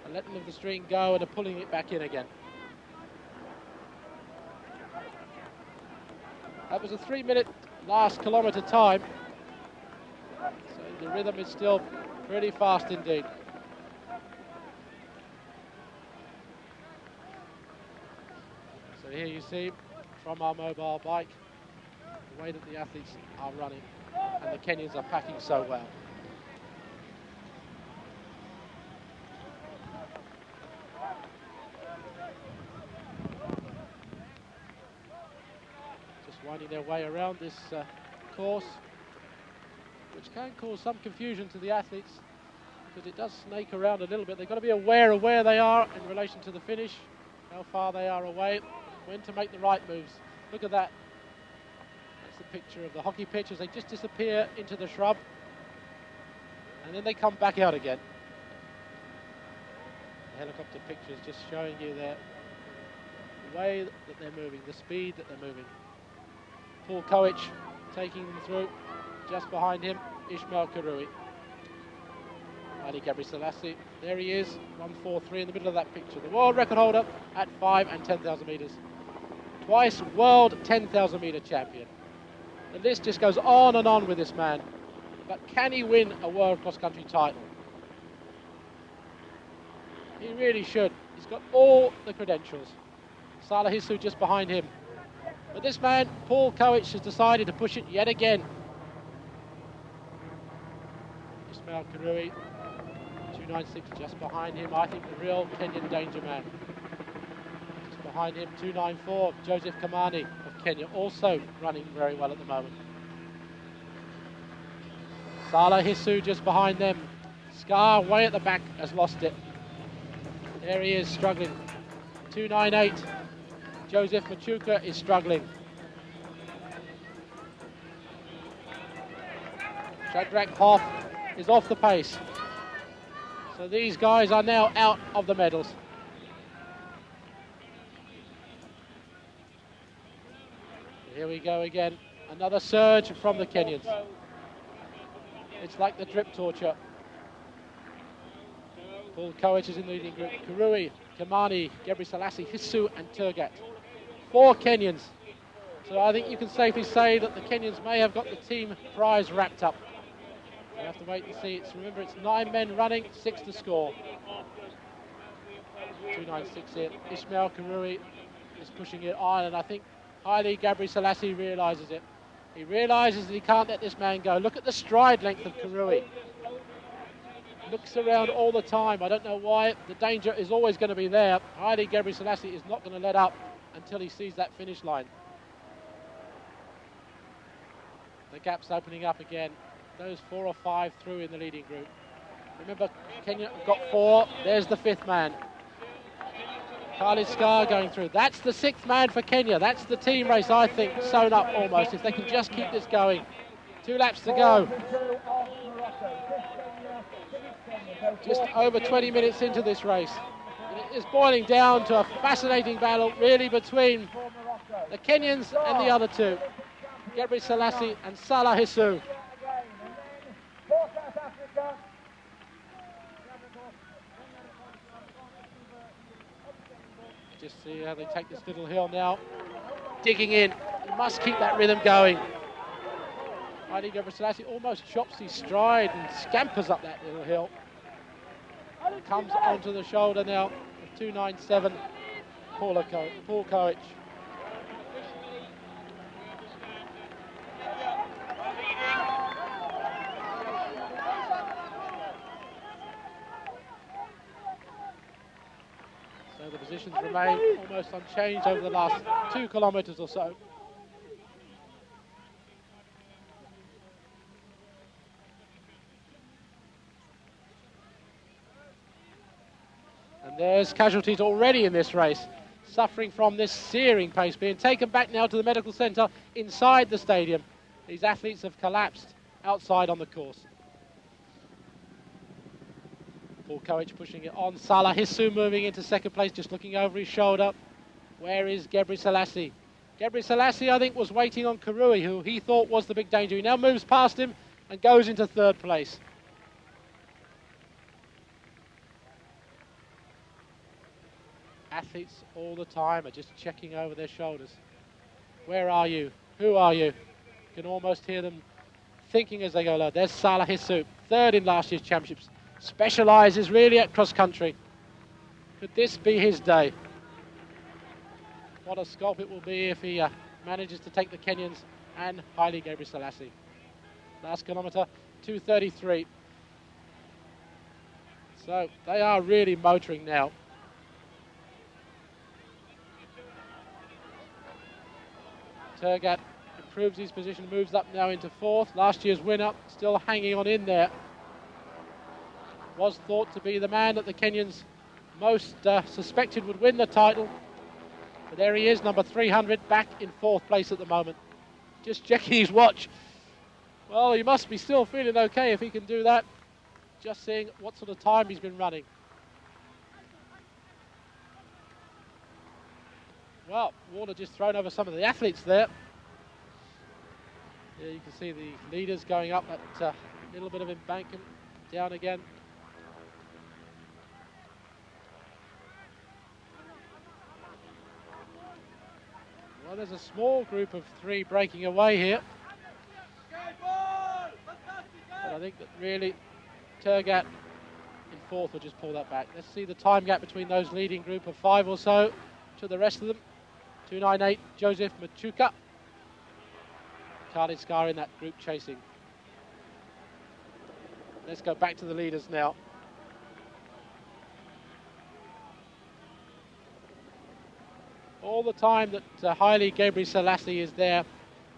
[SPEAKER 1] They're letting the string go and they're pulling it back in again. That was a 3-minute last kilometre time. So the rhythm is still pretty fast indeed. So here you see from our mobile bike the way that the athletes are running, and the Kenyans are packing so well. Just winding their way around this course, which can cause some confusion to the athletes because it does snake around a little bit. They've got to be aware of where they are in relation to the finish, how far they are away, when to make the right moves. Look at that. That's the picture of the hockey pitch as they just disappear into the shrub and then they come back out again. The helicopter picture is just showing you the way that they're moving, the speed that they're moving. Paul Koech taking them through. Just behind him, Ishmael Karui. Haile Gebrselassie, there he is, 1:43 in the middle of that picture. The world record holder at 5 and 10,000 metres. Twice world 10,000 metre champion. The list just goes on and on with this man. But can he win a world cross-country title? He really should. He's got all the credentials. Salah Hissou just behind him. But this man, Paul Koech, has decided to push it yet again. Ismail Karui, 296 just behind him. I think the real Kenyan danger man. Just behind him, 294, Joseph Kamani of Kenya, also running very well at the moment. Salah Hissou just behind them. Scar way at the back has lost it. There he is struggling. 298. Joseph Machuka is struggling. Shadrach Hoff is off the pace. So these guys are now out of the medals. Here we go again. Another surge from the Kenyans. It's like the drip torture. Paul Koech is in the leading group. Karui, Kamani, Gebrselassie, Hissou and Turat. 4 Kenyans. So I think you can safely say that the Kenyans may have got the team prize wrapped up. We'll have to wait and see. Remember, it's 9 men running, 6 to score. 296 here. Ishmael Karui is pushing it on, and I think Haile Gebrselassie realises it. He realises that he can't let this man go. Look at the stride length of Karui. Looks around all the time. I don't know why. The danger is always going to be there. Haile Gebrselassie is not going to let up until he sees that finish line. The gap's opening up again. Those 4 or 5 through in the leading group. Remember, Kenya got 4. There's the 5th man. Khalid Scar going through. That's the 6th man for Kenya. That's the team race, I think, sewn up almost, if they can just keep this going. 2 laps to go. Just over 20 minutes into this race. And it is boiling down to a fascinating battle, really, between the Kenyans and the other 2. Gebrselassie and Salah Hissou. Just see how they take this little hill now. Digging in. You must keep that rhythm going. Haile Gebrselassie almost chops his stride and scampers up that little hill. Comes onto the shoulder now of 297, Paul Koech. So the positions remain almost unchanged over the last 2 kilometres or so. And there's casualties already in this race, suffering from this searing pace, being taken back now to the medical centre inside the stadium. These athletes have collapsed outside on the course. Paul Koech pushing it on. Salah Hissou moving into second place, just looking over his shoulder. Where is Gebrselassie? Gebrselassie, I think, was waiting on Karui, who he thought was the big danger. He now moves past him and goes into third place. Athletes all the time are just checking over their shoulders. Where are you? Who are you? You can almost hear them thinking as they go low. There's Salah Hissou, third in last year's championships. Specialises really at cross country. Could this be his day? What a sculpt it will be if he manages to take the Kenyans and Haile Gebrselassie. Last kilometre, 2:33. So they are really motoring now. Turat improves his position, moves up now into fourth. Last year's winner, still hanging on in there. Was thought to be the man that the Kenyans most suspected would win the title. But there he is, number 300, back in fourth place at the moment. Just checking his watch. Well, he must be still feeling okay if he can do that. Just seeing what sort of time he's been running. Well, water just thrown over some of the athletes there. Yeah, you can see the leaders going up that little bit of embankment, down again. Well, there's a small group of 3 breaking away here. But I think that really Turat in fourth will just pull that back. Let's see the time gap between those leading group of 5 or so to the rest of them. 298, Joseph Machuka. Khalid Scar in that group chasing. Let's go back to the leaders now. All the time that Haile Gebrselassie is there,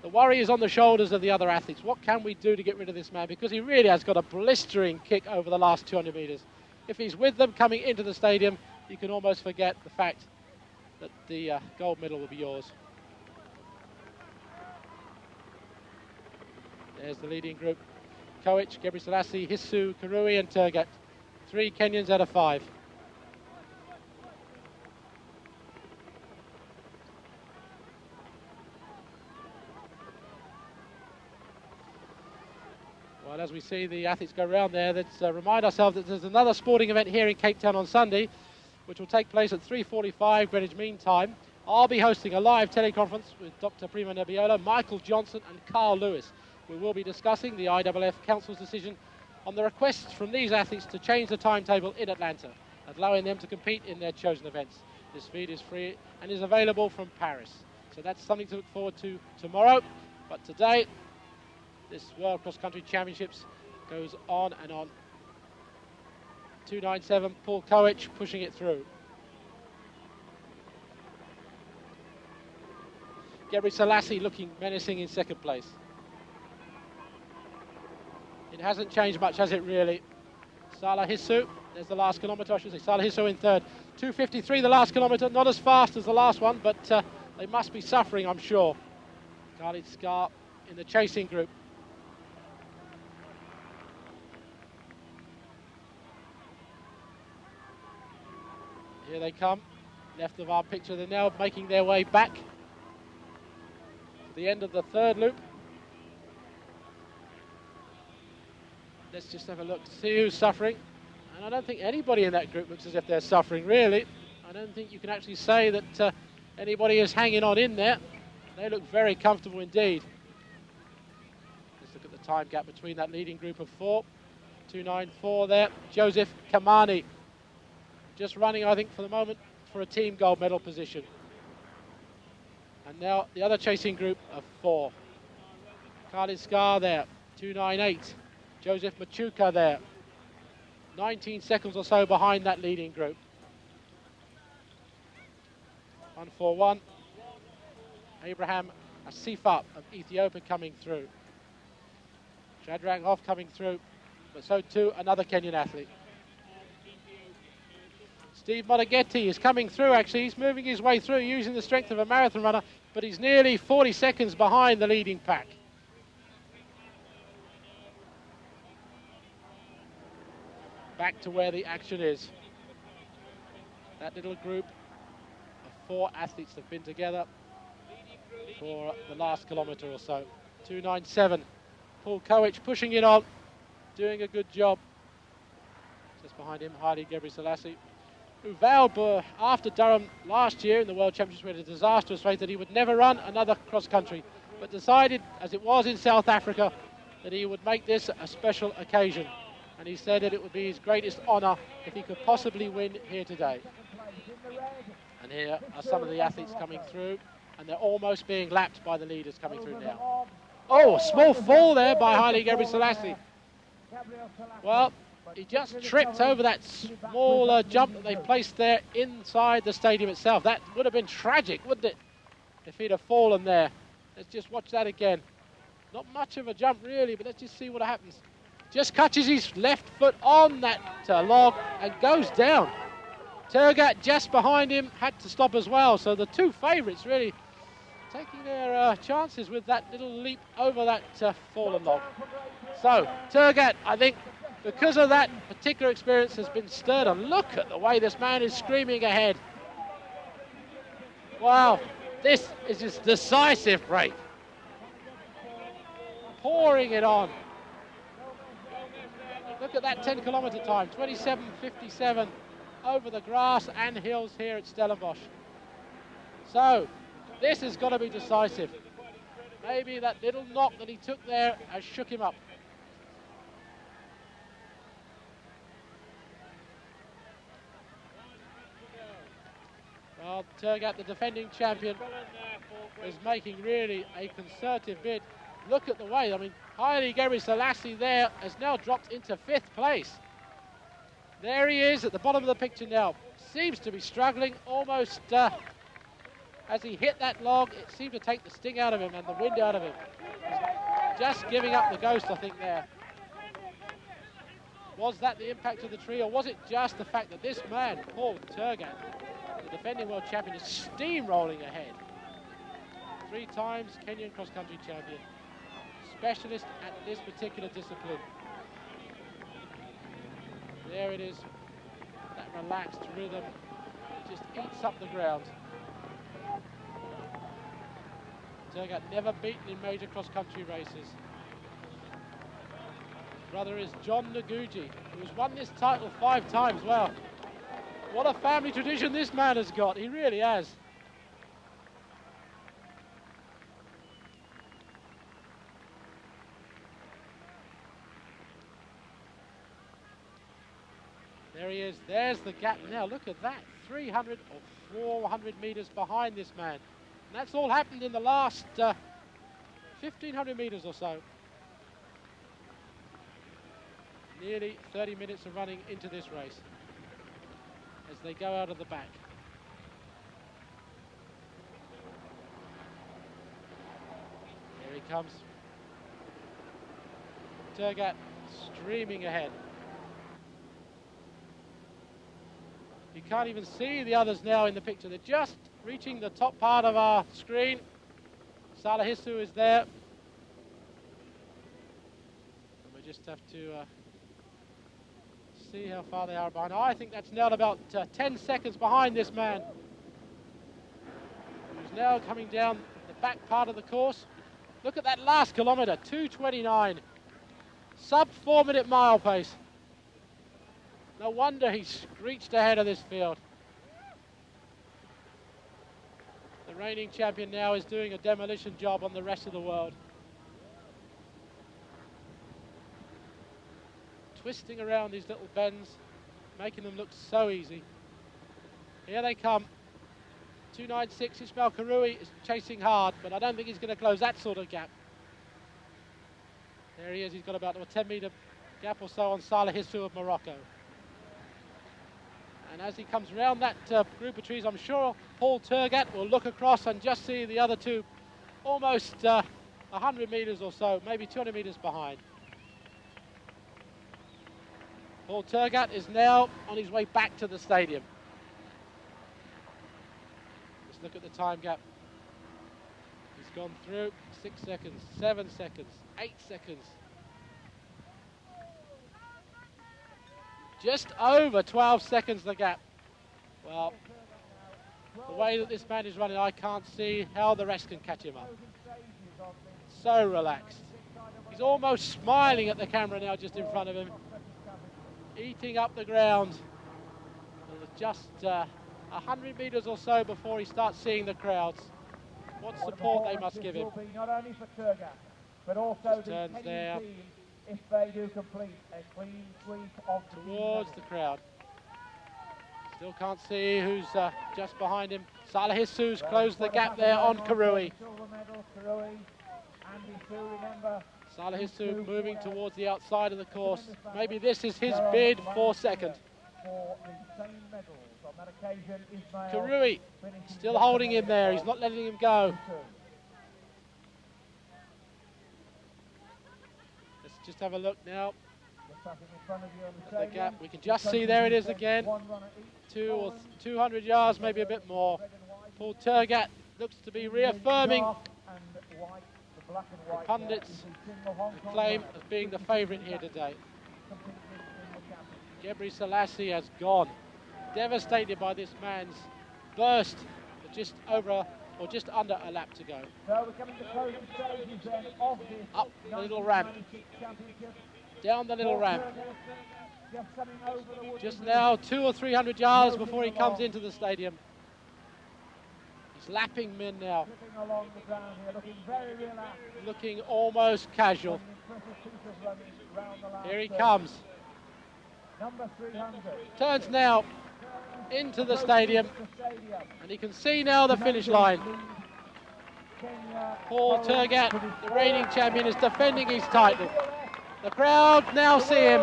[SPEAKER 1] the worry is on the shoulders of the other athletes. What can we do to get rid of this man? Because he really has got a blistering kick over the last 200 metres. If he's with them coming into the stadium, you can almost forget the fact that the gold medal will be yours. There's the leading group. Koech, Gebrselassie, Hissou, Karui and Turat. 3 Kenyans out of 5. Well, as we see the athletes go around there, let's remind ourselves that there's another sporting event here in Cape Town on Sunday, which will take place at 3:45 Greenwich Mean Time. I'll be hosting a live teleconference with Dr. Primo Nebbiolo, Michael Johnson and Carl Lewis. We will be discussing the IAAF Council's decision on the requests from these athletes to change the timetable in Atlanta, allowing them to compete in their chosen events. This feed is free and is available from Paris. So that's something to look forward to tomorrow. But today, this World Cross Country Championships goes on and on. 297, Paul Koech pushing it through. Gebrselassie looking menacing in second place. It hasn't changed much, has it really? Salah Hissou, there's the last kilometre, I should say. Salah Hissou in third. 2:53 the last kilometre, not as fast as the last one, but they must be suffering, I'm sure. Khalid Scar in the chasing group. Here they come, left of our picture. They're now making their way back to the end of the third loop. Let's just have a look, see who's suffering. And I don't think anybody in that group looks as if they're suffering, really. I don't think you can actually say that anybody is hanging on in there. They look very comfortable indeed. Let's look at time gap between that leading group of 4. 2.94 there. Joseph Kamani just running, I think, for the moment for a team gold medal position. And now the other chasing group of 4. Khalid Scar there, 2.98. Joseph Machuka there, 19 seconds or so behind that leading group. 141. Abraham Asifa of Ethiopia coming through. Shadrach Hoff coming through, but so too another Kenyan athlete. Steve Monaghetti is coming through actually. He's moving his way through using the strength of a marathon runner, but he's nearly 40 seconds behind the leading pack. Back to where the action is. That little group of 4 athletes have been together for the last kilometre or so. 2.97. Paul Koech pushing it on, doing a good job. Just behind him, Haile Gebrselassie, who vowed after Durham last year in the World Championships, we had a disastrous race, that he would never run another cross-country, but decided, as it was in South Africa, that he would make this a special occasion. And he said that it would be his greatest honour if he could possibly win here today. And here are some of the athletes coming through, and they're almost being lapped by the leaders coming through now. Oh, a small fall there by Haile Gebrselassie. Well, he just tripped over that small jump that they placed there inside the stadium itself. That would have been tragic, wouldn't it, if he'd have fallen there. Let's just watch that again. Not much of a jump really, but let's just see what happens. Just catches his left foot on that log and goes down. Turat just behind him had to stop as well. So the 2 favourites really taking their chances with that little leap over that fallen log. So Turat, I think, because of that particular experience, has been stirred on. Look at the way this man is screaming ahead. Wow, this is his decisive break. Pouring it on. Look at that 10-kilometre time, 27.57 over the grass and hills here at Stellenbosch. So, this has got to be decisive. Maybe that little knock that he took there has shook him up. Well, Turat, the defending champion, is making really a concerted bid. Look at the way, I mean, Haile Gebrselassie there has now dropped into 5th place. There he is at the bottom of the picture now. Seems to be struggling almost as he hit that log. It seemed to take the sting out of him and the wind out of him. Just giving up the ghost, I think, there. Was that the impact of the tree, or was it just the fact that this man, Paul Turat, the defending world champion, is steamrolling ahead? 3 times Kenyan cross-country champion. Specialist at this particular discipline. There it is, that relaxed rhythm, it just eats up the ground. Turat never beaten in major cross-country races. His brother is John Ngugi, who's won this title 5 times. Wow, what a family tradition this man has got, he really has. There he is, there's the gap now, look at that, 300 or 400 metres behind this man. And that's all happened in the last 1,500 metres or so. Nearly 30 minutes of running into this race as they go out of the back. Here he comes. Turat streaming ahead. You can't even see the others now in the picture. They're just reaching the top part of our screen. Salahisu is there. And we just have to see how far they are behind. I think that's now about 10 seconds behind this man, who's now coming down the back part of the course. Look at that last kilometre, 2:29. Sub 4-minute mile pace. No wonder he screeched ahead of this field. The reigning champion now is doing a demolition job on the rest of the world. twisting around these little bends, making them look so easy. Here they come. 296, Ismail Karoui is chasing hard, but I don't think he's going to close that sort of gap. There he is, he's got about a 10-metre gap or so on Saleh Hissou of Morocco. And as he comes around that group of trees, I'm sure Paul Turat will look across and just see the other two almost 100 metres or so, maybe 200 metres behind. Paul Turat is now on his way back to the stadium. Let's look at the time gap. He's gone through 6 seconds, 7 seconds, 8 seconds. Just over 12 seconds the gap. Well, the way that this man is running, I can't see how the rest can catch him up. So relaxed. He's almost smiling at the camera now just in front of him. Eating up the ground. Just 100 metres or so before he starts seeing the crowds. What support they must give him.
[SPEAKER 4] Not only for Turat, but also the
[SPEAKER 1] turns there.
[SPEAKER 4] team if they do complete a clean sweep of
[SPEAKER 1] Towards the crowd. Still can't see who's just behind him. Saleh Hissou's closed the gap there on Karoui. Saleh Hissou moving towards the outside of the course. Maybe this is his bid for second. Karoui still holding him there. He's not letting him go. Let's just have a look now. At the gap. We can just see there it is again. 200 yards, maybe a bit more. Paul Turat looks to be reaffirming the pundits' claim as being the favourite here today. Gebre Selassie has gone, devastated by this man's burst, just over or just under a lap to go.
[SPEAKER 4] So we're coming to closing stages then of this
[SPEAKER 1] up the little ramp, down the little ramp. Just now 200 or 300 yards before he comes into the stadium. He's lapping men now.
[SPEAKER 4] Along the ground here, looking very relaxed.
[SPEAKER 1] Looking almost casual. Here he comes.
[SPEAKER 4] Number 300.
[SPEAKER 1] Turns now into the stadium, and he can see now the finish line. Paul Turat, the reigning champion, is defending his title. The crowd now see him,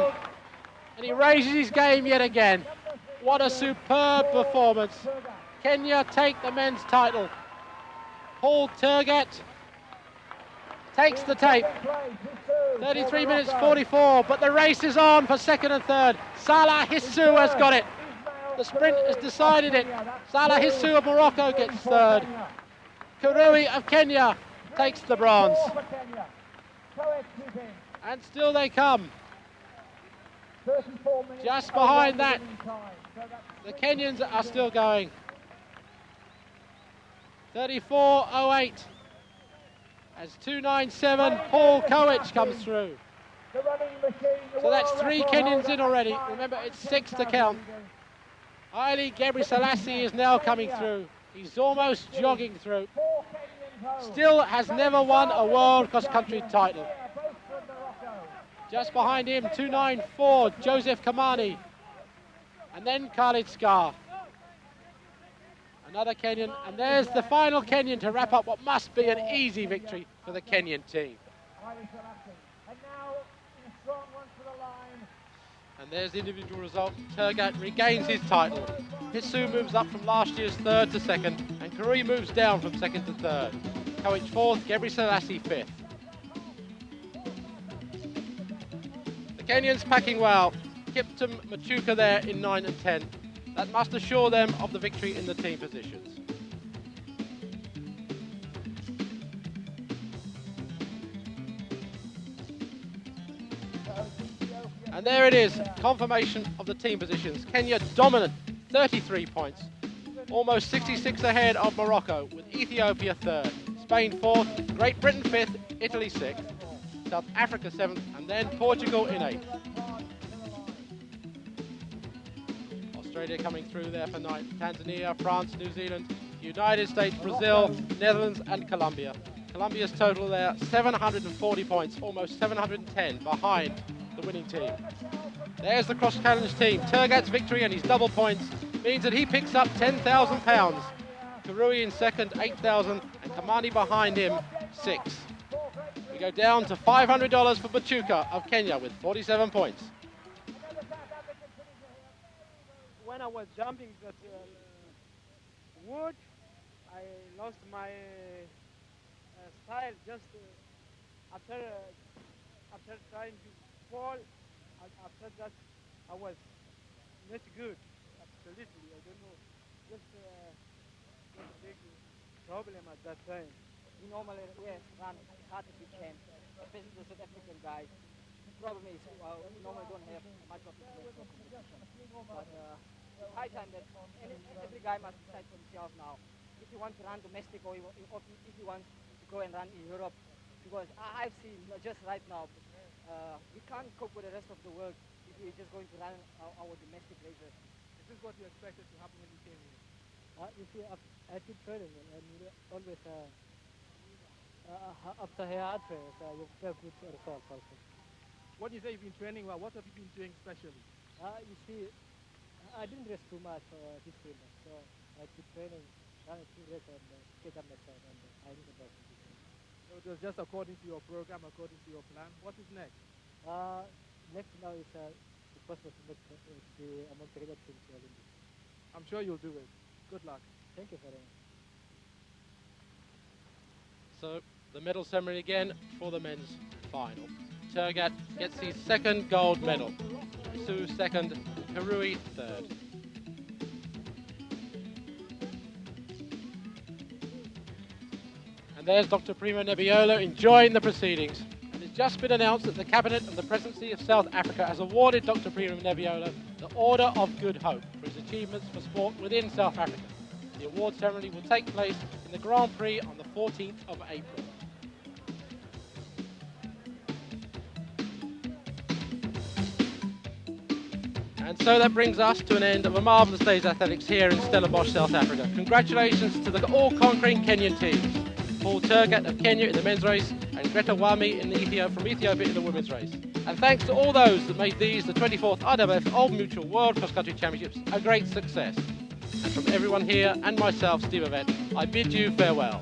[SPEAKER 1] and he raises his game yet again. What a superb performance. Kenya take the men's title. Paul Turat takes the tape. 33 minutes 44, but the race is on for second and third. Saleh Hissou has got it. The sprint has decided it. Saleh Hissou of Morocco gets third. Karoui of Kenya takes the bronze. And still they come. Just behind that, the Kenyans are still going. 34.08 as 297 Paul Koech comes through. So that's 3 Kenyans in already. Remember, it's 6 to count. Haile Gebre Selassie is now coming through. He's almost jogging through. Still has never won a world cross-country title. Just behind him, 294 Joseph Kamani. And then Khalid Skar. Another Kenyan, and there's the final Kenyan to wrap up what must be an easy victory for the Kenyan team. And there's the individual result. Turat regains his title. Hissou moves up from last year's third to second, and Karoui moves down from second to third. Koech fourth, Gebre Selassie fifth. The Kenyans packing well. Kiptum Machuka there in 9 and 10. That must assure them of the victory in the team positions. And there it is, confirmation of the team positions. Kenya dominant, 33 points. Almost 66 ahead of Morocco, with Ethiopia third. Spain fourth, Great Britain fifth, Italy sixth, South Africa seventh, and then Portugal in eighth. Australia coming through there for ninth. Tanzania, France, New Zealand, United States, Brazil, Netherlands, and Colombia. Colombia's total there, 740 points, almost 710 behind the winning team. There's the cross challenge team. Turat's victory and his double points means that he picks up £10,000. Karui in second, 8,000, and Kamani behind him, 6. We go down to $500 for Bachuka of Kenya with 47 points.
[SPEAKER 7] When I was jumping that wood, I lost my style just after trying to fall. After that, I was not good. Absolutely, I don't know. Just a big problem at that time.
[SPEAKER 8] We normally run as hard as we can, especially the South African guys. The problem is we normally don't have much of international competition. But it's high time that every guy must decide for himself now. If he wants to run domestic or if he wants to go and run in Europe. Because I've seen just right now, we can't cope with the rest of the world if we're just going to run our domestic races.
[SPEAKER 5] Is this what you expected to happen when you came here?
[SPEAKER 7] You see, I keep training and always after hard trains, you have good results also.
[SPEAKER 5] What do you say you've been training well? What have you been doing specially?
[SPEAKER 7] You see, I didn't rest too much this winter, so I keep training, running 2 races and get up myself, and I need the best.
[SPEAKER 5] So it was just according to your program, according to your plan. What is next?
[SPEAKER 7] Next now is the possible to make the among the teams to Olympics.
[SPEAKER 5] I'm sure you'll do it. Good luck.
[SPEAKER 7] Thank you very much.
[SPEAKER 1] So the medal ceremony again for the men's final. Turat gets his second gold medal. Su second, Karui third. And there's Dr. Primo Nebbiolo enjoying the proceedings. And it's just been announced that the Cabinet of the Presidency of South Africa has awarded Dr. Primo Nebbiolo the Order of Good Hope for his achievements for sport within South Africa. The award ceremony will take place in the Grand Prix on the 14th of April. And so that brings us to an end of a marvellous day's athletics here in Stellenbosch, South Africa. Congratulations to the all-conquering Kenyan teams. Paul Turat of Kenya in the men's race and Greta Wami from Ethiopia in the women's race. And thanks to all those that made these the 24th IWF Old Mutual World Cross Country Championships a great success. And from everyone here and myself, Steve Evett, I bid you farewell.